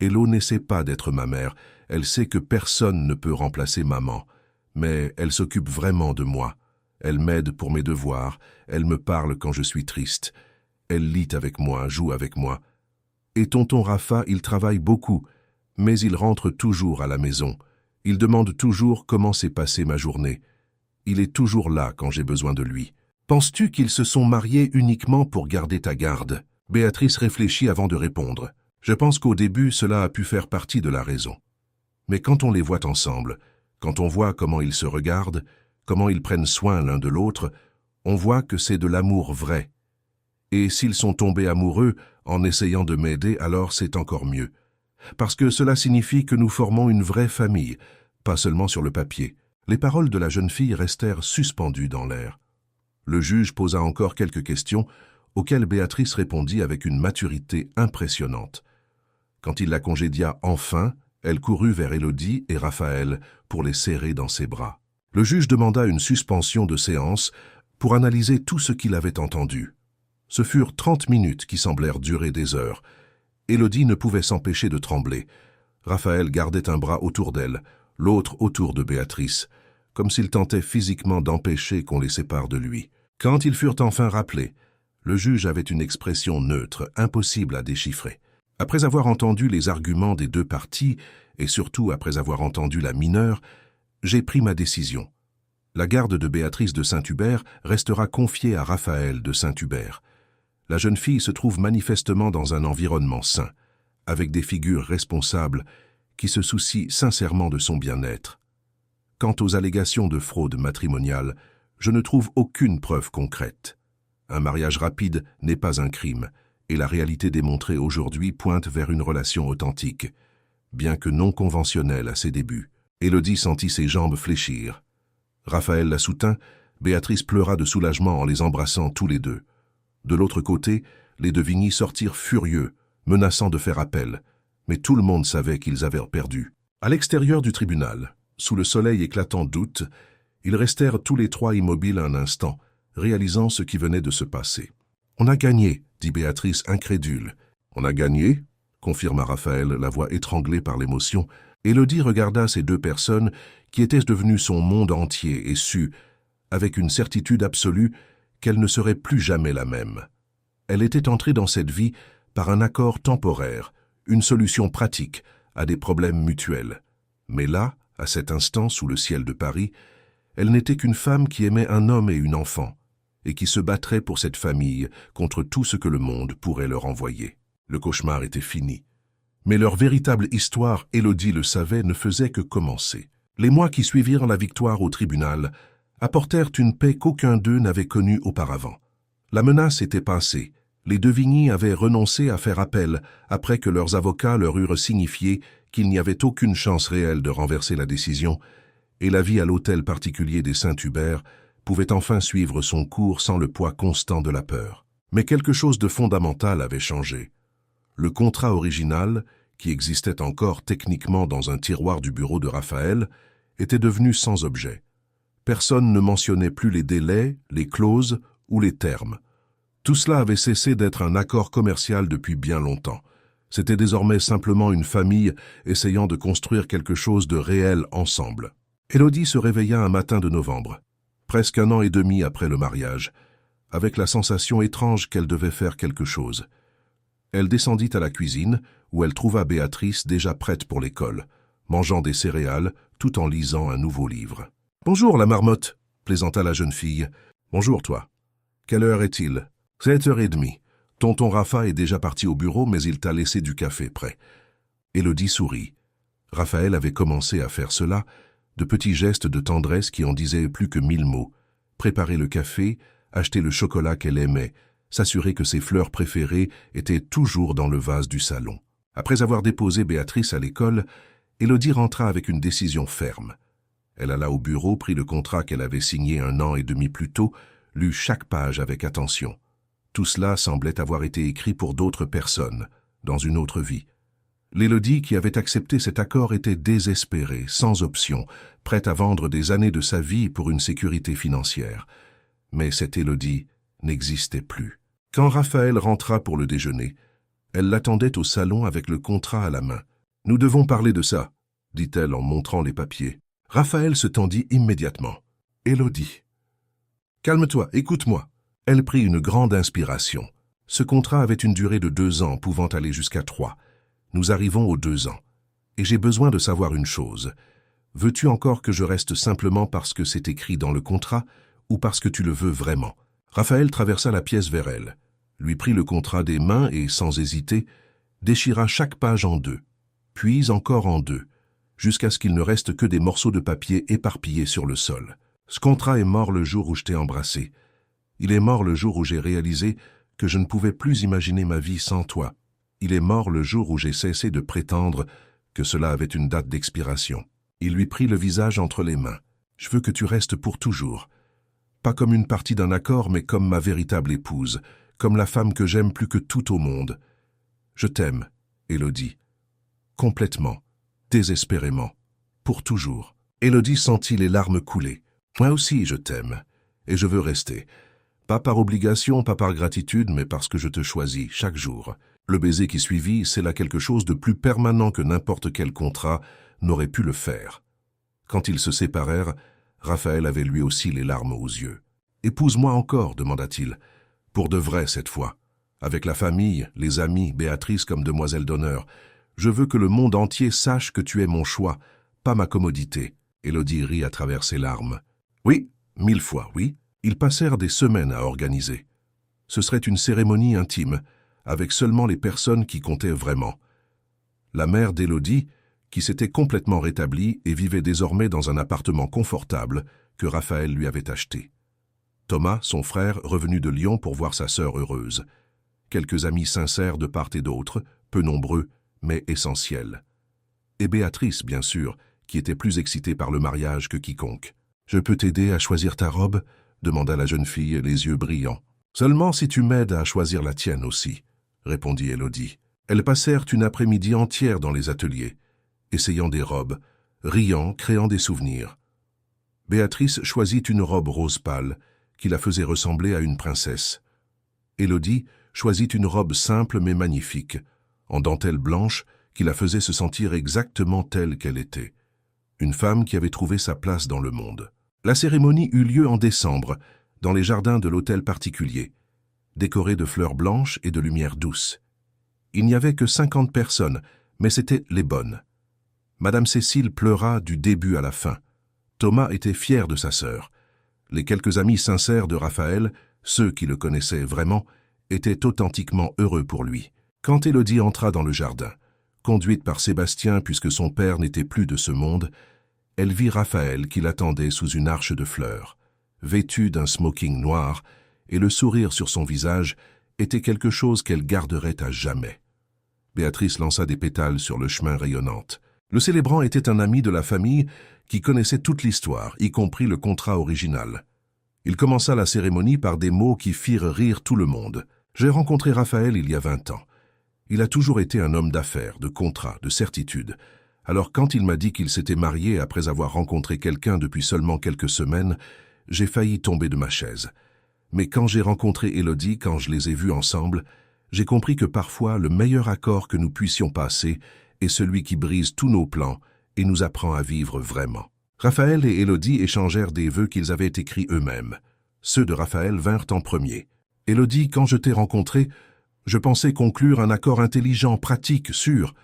A: Élo n'essaie pas d'être ma mère. Elle sait que personne ne peut remplacer maman. Mais elle s'occupe vraiment de moi. Elle m'aide pour mes devoirs. Elle me parle quand je suis triste. Elle lit avec moi, joue avec moi. Et tonton Rafa, il travaille beaucoup, mais il rentre toujours à la maison. Il demande toujours comment s'est passée ma journée. Il est toujours là quand j'ai besoin de lui. Penses-tu qu'ils se sont mariés uniquement pour garder ta garde ?» Béatrice réfléchit avant de répondre. « Je pense qu'au début, cela a pu faire partie de la raison. Mais quand on les voit ensemble, quand on voit comment ils se regardent, comment ils prennent soin l'un de l'autre, on voit que c'est de l'amour vrai. Et s'ils sont tombés amoureux en essayant de m'aider, alors c'est encore mieux. Parce que cela signifie que nous formons une vraie famille, pas seulement sur le papier. » Les paroles de la jeune fille restèrent suspendues dans l'air. Le juge posa encore quelques questions, auxquelles Béatrice répondit avec une maturité impressionnante. Quand il la congédia enfin, elle courut vers Élodie et Raphaël pour les serrer dans ses bras. Le juge demanda une suspension de séance pour analyser tout ce qu'il avait entendu. Ce furent 30 minutes qui semblèrent durer des heures. Élodie ne pouvait s'empêcher de trembler. Raphaël gardait un bras autour d'elle, l'autre autour de Béatrice, comme s'il tentait physiquement d'empêcher qu'on les sépare de lui. Quand ils furent enfin rappelés, le juge avait une expression neutre, impossible à déchiffrer. Après avoir entendu les arguments des deux parties, et surtout après avoir entendu la mineure, j'ai pris ma décision. La garde de Béatrice de Saint-Hubert restera confiée à Raphaël de Saint-Hubert. La jeune fille se trouve manifestement dans un environnement sain, avec des figures responsables qui se soucient sincèrement de son bien-être. Quant aux allégations de fraude matrimoniale, je ne trouve aucune preuve concrète. Un mariage rapide n'est pas un crime, et la réalité démontrée aujourd'hui pointe vers une relation authentique, bien que non conventionnelle à ses débuts. Élodie sentit ses jambes fléchir. Raphaël la soutint, Béatrice pleura de soulagement en les embrassant tous les deux. De l'autre côté, les Devigny sortirent furieux, menaçant de faire appel, mais tout le monde savait qu'ils avaient perdu. À l'extérieur du tribunal, sous le soleil éclatant d'août, ils restèrent tous les trois immobiles un instant, réalisant ce qui venait de se passer. « On a gagné », dit Béatrice incrédule. « On a gagné », confirma Raphaël, la voix étranglée par l'émotion. Élodie regarda ces deux personnes qui étaient devenues son monde entier et sut, avec une certitude absolue, qu'elle ne serait plus jamais la même. Elle était entrée dans cette vie par un accord temporaire, une solution pratique à des problèmes mutuels. Mais là, à cet instant, sous le ciel de Paris, elle n'était qu'une femme qui aimait un homme et une enfant, et qui se battrait pour cette famille contre tout ce que le monde pourrait leur envoyer. Le cauchemar était fini. Mais leur véritable histoire, Élodie le savait, ne faisait que commencer. Les mois qui suivirent la victoire au tribunal apportèrent une paix qu'aucun d'eux n'avait connue auparavant. La menace était passée. Les de Vigny avaient renoncé à faire appel après que leurs avocats leur eurent signifié qu'il n'y avait aucune chance réelle de renverser la décision, et la vie à l'hôtel particulier des Saint-Hubert pouvait enfin suivre son cours sans le poids constant de la peur. Mais quelque chose de fondamental avait changé. Le contrat original, qui existait encore techniquement dans un tiroir du bureau de Raphaël, était devenu sans objet. Personne ne mentionnait plus les délais, les clauses ou les termes. Tout cela avait cessé d'être un accord commercial depuis bien longtemps. C'était désormais simplement une famille essayant de construire quelque chose de réel ensemble. Élodie se réveilla un matin de novembre, presque 1 an et demi après le mariage, avec la sensation étrange qu'elle devait faire quelque chose. Elle descendit à la cuisine, où elle trouva Béatrice déjà prête pour l'école, mangeant des céréales tout en lisant un nouveau livre. « Bonjour, la marmotte !» plaisanta la jeune fille. « Bonjour, toi. Quelle heure est-il » ? 7h30. Tonton Rafa est déjà parti au bureau, mais il t'a laissé du café prêt. Élodie sourit. Raphaël avait commencé à faire cela, de petits gestes de tendresse qui en disaient plus que 1000 mots. Préparer le café, acheter le chocolat qu'elle aimait, s'assurer que ses fleurs préférées étaient toujours dans le vase du salon. Après avoir déposé Béatrice à l'école, Élodie rentra avec une décision ferme. Elle alla au bureau, prit le contrat qu'elle avait signé 1 an et demi plus tôt, lut chaque page avec attention. Tout cela semblait avoir été écrit pour d'autres personnes, dans une autre vie. L'Élodie qui avait accepté cet accord était désespérée, sans option, prête à vendre des années de sa vie pour une sécurité financière. Mais cette Élodie n'existait plus. Quand Raphaël rentra pour le déjeuner, elle l'attendait au salon avec le contrat à la main. « Nous devons parler de ça », dit-elle en montrant les papiers. Raphaël se tendit immédiatement. « Élodie. »« Calme-toi, écoute-moi. » Elle prit une grande inspiration. Ce contrat avait une durée de 2 ans, pouvant aller jusqu'à 3. Nous arrivons aux 2 ans. Et j'ai besoin de savoir une chose. Veux-tu encore que je reste simplement parce que c'est écrit dans le contrat ou parce que tu le veux vraiment ? Raphaël traversa la pièce vers elle, lui prit le contrat des mains et, sans hésiter, déchira chaque page en 2, puis encore en 2, jusqu'à ce qu'il ne reste que des morceaux de papier éparpillés sur le sol. Ce contrat est mort le jour où je t'ai embrassé. Il est mort le jour où j'ai réalisé que je ne pouvais plus imaginer ma vie sans toi. Il est mort le jour où j'ai cessé de prétendre que cela avait une date d'expiration. Il lui prit le visage entre les mains. Je veux que tu restes pour toujours. Pas comme une partie d'un accord, mais comme ma véritable épouse, comme la femme que j'aime plus que tout au monde. Je t'aime, Élodie. Complètement, désespérément, pour toujours. Élodie sentit les larmes couler. Moi aussi, je t'aime, et je veux rester. Pas par obligation, pas par gratitude, mais parce que je te choisis chaque jour. Le baiser qui suivit scella quelque chose de plus permanent que n'importe quel contrat n'aurait pu le faire. Quand ils se séparèrent, Raphaël avait lui aussi les larmes aux yeux. « Épouse-moi encore » demanda-t-il. « Pour de vrai cette fois. Avec la famille, les amis, Béatrice comme demoiselle d'honneur. Je veux que le monde entier sache que tu es mon choix, pas ma commodité. » Élodie rit à travers ses larmes. « Oui, 1000 fois, oui. » Ils passèrent des semaines à organiser. Ce serait une cérémonie intime, avec seulement les personnes qui comptaient vraiment. La mère d'Élodie, qui s'était complètement rétablie et vivait désormais dans un appartement confortable que Raphaël lui avait acheté. Thomas, son frère, revenu de Lyon pour voir sa sœur heureuse. Quelques amis sincères de part et d'autre, peu nombreux, mais essentiels. Et Béatrice, bien sûr, qui était plus excitée par le mariage que quiconque. « Je peux t'aider à choisir ta robe ?» demanda la jeune fille, les yeux brillants. « Seulement si tu m'aides à choisir la tienne aussi », répondit Élodie. Elles passèrent une après-midi entière dans les ateliers, essayant des robes, riant, créant des souvenirs. Béatrice choisit une robe rose pâle, qui la faisait ressembler à une princesse. Élodie choisit une robe simple mais magnifique, en dentelle blanche, qui la faisait se sentir exactement telle qu'elle était. Une femme qui avait trouvé sa place dans le monde. La cérémonie eut lieu en décembre, dans les jardins de l'hôtel particulier, décorés de fleurs blanches et de lumière douce. Il n'y avait que 50 personnes, mais c'étaient les bonnes. Madame Cécile pleura du début à la fin. Thomas était fier de sa sœur. Les quelques amis sincères de Raphaël, ceux qui le connaissaient vraiment, étaient authentiquement heureux pour lui. Quand Élodie entra dans le jardin, conduite par Sébastien puisque son père n'était plus de ce monde, elle vit Raphaël qui l'attendait sous une arche de fleurs, vêtu d'un smoking noir, et le sourire sur son visage était quelque chose qu'elle garderait à jamais. Béatrice lança des pétales sur le chemin rayonnante. Le célébrant était un ami de la famille qui connaissait toute l'histoire, y compris le contrat original. Il commença la cérémonie par des mots qui firent rire tout le monde. « J'ai rencontré Raphaël il y a 20 ans. Il a toujours été un homme d'affaires, de contrat, de certitude. Alors quand il m'a dit qu'il s'était marié après avoir rencontré quelqu'un depuis seulement quelques semaines, j'ai failli tomber de ma chaise. Mais quand j'ai rencontré Élodie, quand je les ai vus ensemble, j'ai compris que parfois le meilleur accord que nous puissions passer est celui qui brise tous nos plans et nous apprend à vivre vraiment. » Raphaël et Élodie échangèrent des vœux qu'ils avaient écrits eux-mêmes. Ceux de Raphaël vinrent en premier. « Élodie, quand je t'ai rencontré, je pensais conclure un accord intelligent, pratique, sûr.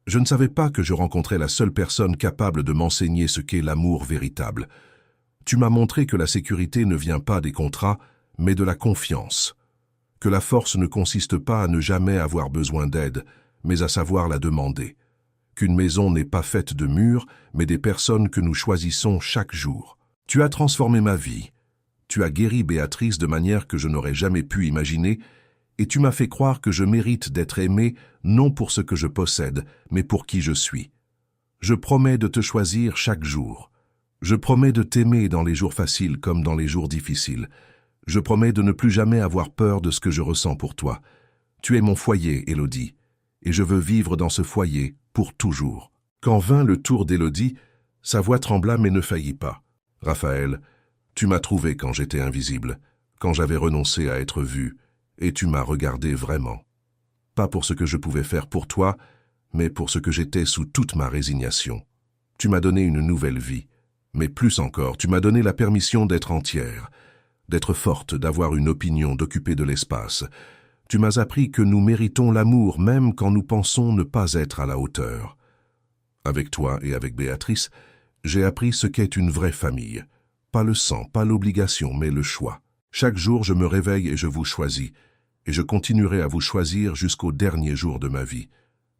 A: Je ne savais pas que je rencontrais la seule personne capable de m'enseigner ce qu'est l'amour véritable. Tu m'as montré que la sécurité ne vient pas des contrats, mais de la confiance. Que la force ne consiste pas à ne jamais avoir besoin d'aide, mais à savoir la demander. Qu'une maison n'est pas faite de murs, mais des personnes que nous choisissons chaque jour. Tu as transformé ma vie. Tu as guéri Béatrice de manière que je n'aurais jamais pu imaginer, et tu m'as fait croire que je mérite d'être aimé non pour ce que je possède, mais pour qui je suis. Je promets de te choisir chaque jour. Je promets de t'aimer dans les jours faciles comme dans les jours difficiles. Je promets de ne plus jamais avoir peur de ce que je ressens pour toi. Tu es mon foyer, Élodie, et je veux vivre dans ce foyer pour toujours. » Quand vint le tour d'Élodie, sa voix trembla mais ne faillit pas. « Raphaël, tu m'as trouvé quand j'étais invisible, quand j'avais renoncé à être vu, et tu m'as regardé vraiment. Pas pour ce que je pouvais faire pour toi, mais pour ce que j'étais sous toute ma résignation. Tu m'as donné une nouvelle vie, mais plus encore, tu m'as donné la permission d'être entière, d'être forte, d'avoir une opinion, d'occuper de l'espace. Tu m'as appris que nous méritons l'amour même quand nous pensons ne pas être à la hauteur. Avec toi et avec Béatrice, j'ai appris ce qu'est une vraie famille. Pas le sang, pas l'obligation, mais le choix. Chaque jour, je me réveille et je vous choisis, et je continuerai à vous choisir jusqu'au dernier jour de ma vie.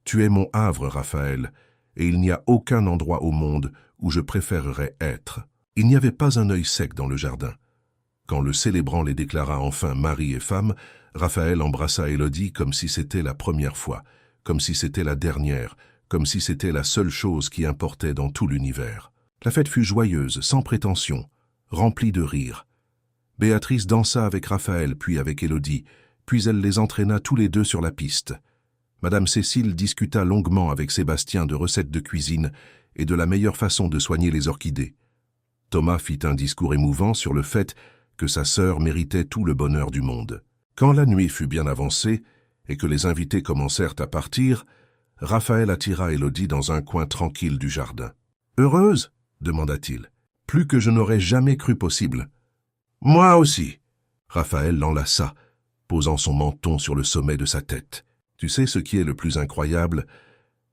A: Tu es mon havre, Raphaël, et il n'y a aucun endroit au monde où je préférerais être. » Il n'y avait pas un œil sec dans le jardin. Quand le célébrant les déclara enfin mari et femme, Raphaël embrassa Élodie comme si c'était la première fois, comme si c'était la dernière, comme si c'était la seule chose qui importait dans tout l'univers. La fête fut joyeuse, sans prétention, remplie de rires. Béatrice dansa avec Raphaël, puis avec Élodie, puis elle les entraîna tous les deux sur la piste. Madame Cécile discuta longuement avec Sébastien de recettes de cuisine et de la meilleure façon de soigner les orchidées. Thomas fit un discours émouvant sur le fait que sa sœur méritait tout le bonheur du monde. Quand la nuit fut bien avancée et que les invités commencèrent à partir, Raphaël attira Élodie dans un coin tranquille du jardin. « Heureuse ?» demanda-t-il. « Plus que je n'aurais jamais cru possible. »« Moi aussi !» Raphaël l'enlaça, posant son menton sur le sommet de sa tête. « Tu sais ce qui est le plus incroyable?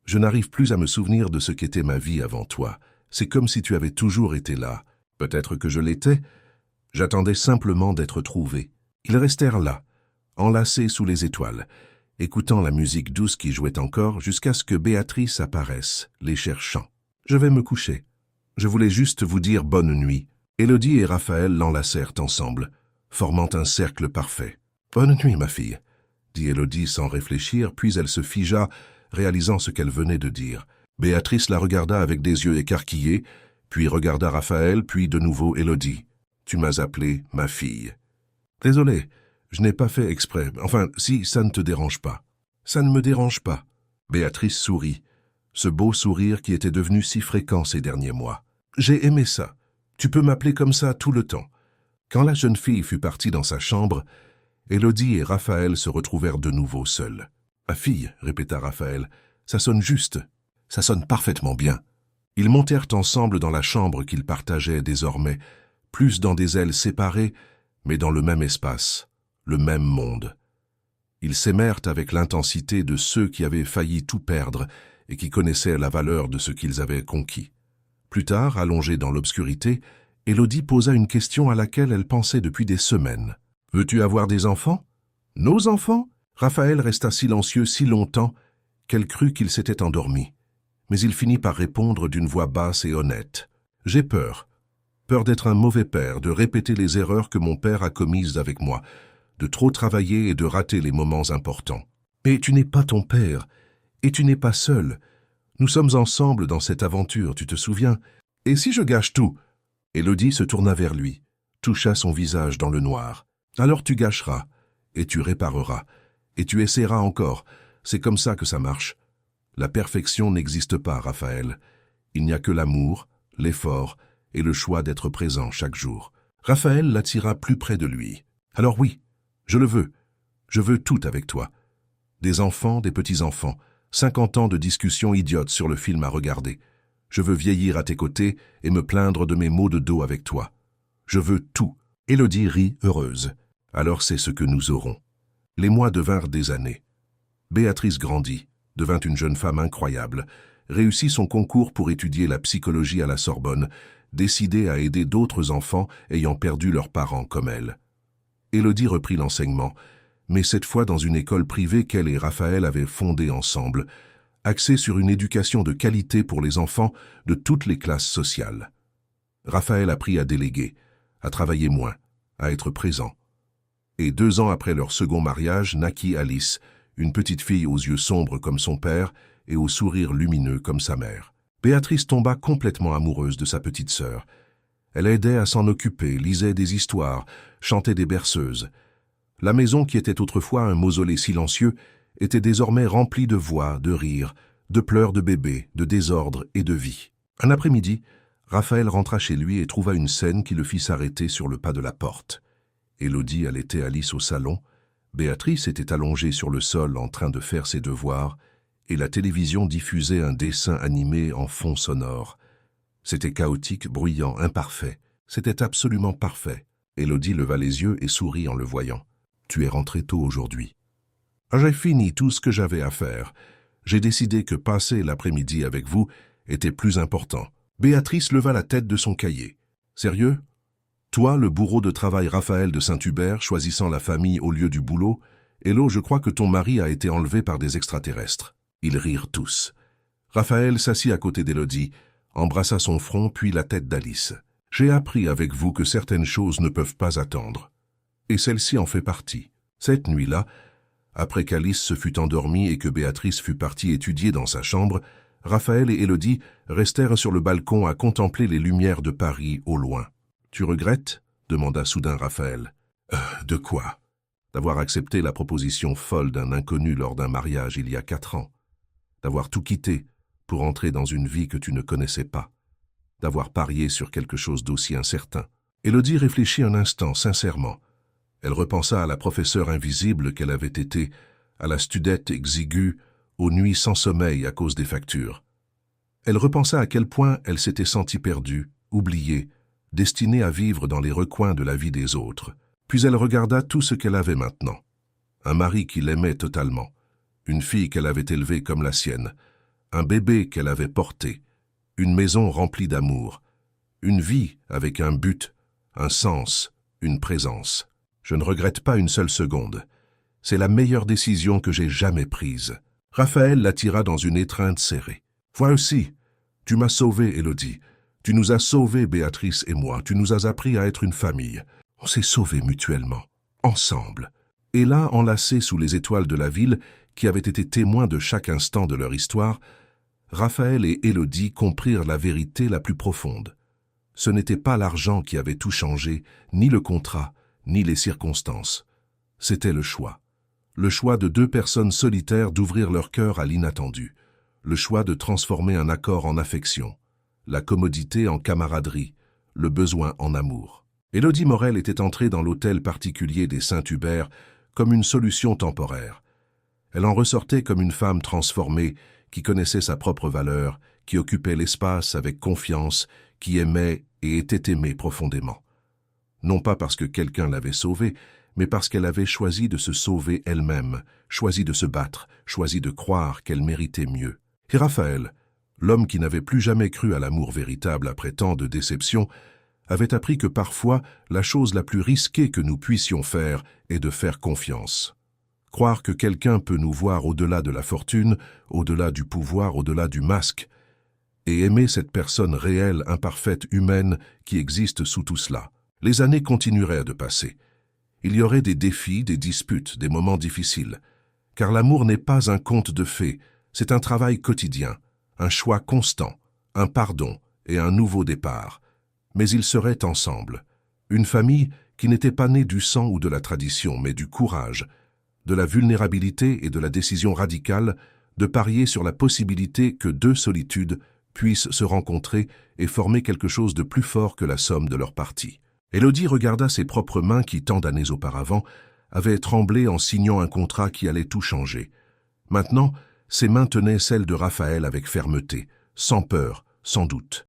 A: Je n'arrive plus à me souvenir de ce qu'était ma vie avant toi. C'est comme si tu avais toujours été là. Peut-être que je l'étais. J'attendais simplement d'être trouvé. » Ils restèrent là, enlacés sous les étoiles, écoutant la musique douce qui jouait encore jusqu'à ce que Béatrice apparaisse, les cherchant. « Je vais me coucher. Je voulais juste vous dire bonne nuit. » Élodie et Raphaël l'enlacèrent ensemble, formant un cercle parfait. « Bonne nuit, ma fille, » dit Élodie sans réfléchir, puis elle se figea, réalisant ce qu'elle venait de dire. Béatrice la regarda avec des yeux écarquillés, puis regarda Raphaël, puis de nouveau Élodie. « Tu m'as appelée ma fille. » « Désolé, je n'ai pas fait exprès. Enfin, si ça ne te dérange pas. »« Ça ne me dérange pas. » Béatrice sourit, ce beau sourire qui était devenu si fréquent ces derniers mois. « J'ai aimé ça. Tu peux m'appeler comme ça tout le temps. » Quand la jeune fille fut partie dans sa chambre, Élodie et Raphaël se retrouvèrent de nouveau seuls. « Ma fille, » répéta Raphaël, « ça sonne juste. Ça sonne parfaitement bien. » Ils montèrent ensemble dans la chambre qu'ils partageaient désormais, plus dans des ailes séparées, mais dans le même espace, le même monde. Ils s'aimèrent avec l'intensité de ceux qui avaient failli tout perdre et qui connaissaient la valeur de ce qu'ils avaient conquis. Plus tard, allongée dans l'obscurité, Élodie posa une question à laquelle elle pensait depuis des semaines. « Veux-tu avoir des enfants ?»« Nos enfants ?» Raphaël resta silencieux si longtemps qu'elle crut qu'il s'était endormi. Mais il finit par répondre d'une voix basse et honnête. « J'ai peur. Peur d'être un mauvais père, de répéter les erreurs que mon père a commises avec moi, de trop travailler et de rater les moments importants. Mais tu n'es pas ton père, et tu n'es pas seul. Nous sommes ensemble dans cette aventure, tu te souviens? Et si je gâche tout ?» Élodie se tourna vers lui, toucha son visage dans le noir. « Alors tu gâcheras, et tu répareras, et tu essaieras encore. C'est comme ça que ça marche. La perfection n'existe pas, Raphaël. Il n'y a que l'amour, l'effort et le choix d'être présent chaque jour. » Raphaël l'attira plus près de lui. « Alors oui, je le veux. Je veux tout avec toi. Des enfants, des petits-enfants, 50 ans de discussions idiotes sur le film à regarder. Je veux vieillir à tes côtés et me plaindre de mes maux de dos avec toi. Je veux tout. » Élodie rit heureuse. « Alors c'est ce que nous aurons. » Les mois devinrent des années. Béatrice grandit, devint une jeune femme incroyable, réussit son concours pour étudier la psychologie à la Sorbonne, décidée à aider d'autres enfants ayant perdu leurs parents comme elle. Élodie reprit l'enseignement, mais cette fois dans une école privée qu'elle et Raphaël avaient fondée ensemble, axée sur une éducation de qualité pour les enfants de toutes les classes sociales. Raphaël apprit à déléguer, à travailler moins, à être présent. Et 2 ans après leur second mariage naquit Alice, une petite fille aux yeux sombres comme son père et au sourire lumineux comme sa mère. Béatrice tomba complètement amoureuse de sa petite sœur. Elle aidait à s'en occuper, lisait des histoires, chantait des berceuses. La maison qui était autrefois un mausolée silencieux était désormais remplie de voix, de rires, de pleurs de bébés, de désordre et de vie. Un après-midi, Raphaël rentra chez lui et trouva une scène qui le fit s'arrêter sur le pas de la porte. Élodie allaitait Alice au salon, Béatrice était allongée sur le sol en train de faire ses devoirs, et la télévision diffusait un dessin animé en fond sonore. C'était chaotique, bruyant, imparfait. C'était absolument parfait. Élodie leva les yeux et sourit en le voyant. « Tu es rentré tôt aujourd'hui. »« J'ai fini tout ce que j'avais à faire. J'ai décidé que passer l'après-midi avec vous était plus important. » Béatrice leva la tête de son cahier. « Sérieux ? Toi, le bourreau de travail Raphaël de Saint-Hubert, choisissant la famille au lieu du boulot, Hello, je crois que ton mari a été enlevé par des extraterrestres. » Ils rirent tous. Raphaël s'assit à côté d'Élodie, embrassa son front puis la tête d'Alice. « J'ai appris avec vous que certaines choses ne peuvent pas attendre. Et celle-ci en fait partie. » Cette nuit-là, après qu'Alice se fût endormie et que Béatrice fût partie étudier dans sa chambre, Raphaël et Élodie restèrent sur le balcon à contempler les lumières de Paris au loin. « Tu regrettes ?» demanda soudain Raphaël. « De quoi ?»« D'avoir accepté la proposition folle d'un inconnu lors d'un mariage il y a 4 ans. D'avoir tout quitté pour entrer dans une vie que tu ne connaissais pas. D'avoir parié sur quelque chose d'aussi incertain. » Élodie réfléchit un instant, sincèrement. Elle repensa à la professeure invisible qu'elle avait été, à la studette exiguë, aux nuits sans sommeil à cause des factures. Elle repensa à quel point elle s'était sentie perdue, oubliée, destinée à vivre dans les recoins de la vie des autres. Puis elle regarda tout ce qu'elle avait maintenant. Un mari qui l'aimait totalement, une fille qu'elle avait élevée comme la sienne, un bébé qu'elle avait porté, une maison remplie d'amour, une vie avec un but, un sens, une présence. Je ne regrette pas une seule seconde. C'est la meilleure décision que j'ai jamais prise. Raphaël la tira dans une étreinte serrée. « Vois aussi, tu m'as sauvé, Élodie. Tu nous as sauvés, Béatrice et moi. Tu nous as appris à être une famille. On s'est sauvés mutuellement, ensemble. » Et là, enlacés sous les étoiles de la ville, qui avaient été témoins de chaque instant de leur histoire, Raphaël et Élodie comprirent la vérité la plus profonde. Ce n'était pas l'argent qui avait tout changé, ni le contrat, ni les circonstances. C'était le choix. Le choix de 2 personnes solitaires d'ouvrir leur cœur à l'inattendu. Le choix de transformer un accord en affection. La commodité en camaraderie. Le besoin en amour. Élodie Morel était entrée dans l'hôtel particulier des Saint-Hubert comme une solution temporaire. Elle en ressortait comme une femme transformée qui connaissait sa propre valeur, qui occupait l'espace avec confiance, qui aimait et était aimée profondément. Non pas parce que quelqu'un l'avait sauvée, mais parce qu'elle avait choisi de se sauver elle-même, choisi de se battre, choisi de croire qu'elle méritait mieux. Et Raphaël, l'homme qui n'avait plus jamais cru à l'amour véritable après tant de déceptions, avait appris que parfois la chose la plus risquée que nous puissions faire est de faire confiance. Croire que quelqu'un peut nous voir au-delà de la fortune, au-delà du pouvoir, au-delà du masque, et aimer cette personne réelle, imparfaite, humaine, qui existe sous tout cela. Les années continueraient de passer. Il y aurait des défis, des disputes, des moments difficiles. Car l'amour n'est pas un conte de fées, c'est un travail quotidien, un choix constant, un pardon et un nouveau départ. Mais ils seraient ensemble. Une famille qui n'était pas née du sang ou de la tradition, mais du courage, de la vulnérabilité et de la décision radicale de parier sur la possibilité que deux solitudes puissent se rencontrer et former quelque chose de plus fort que la somme de leurs parties. Élodie regarda ses propres mains qui, tant d'années auparavant, avaient tremblé en signant un contrat qui allait tout changer. Maintenant, ses mains tenaient celles de Raphaël avec fermeté, sans peur, sans doute.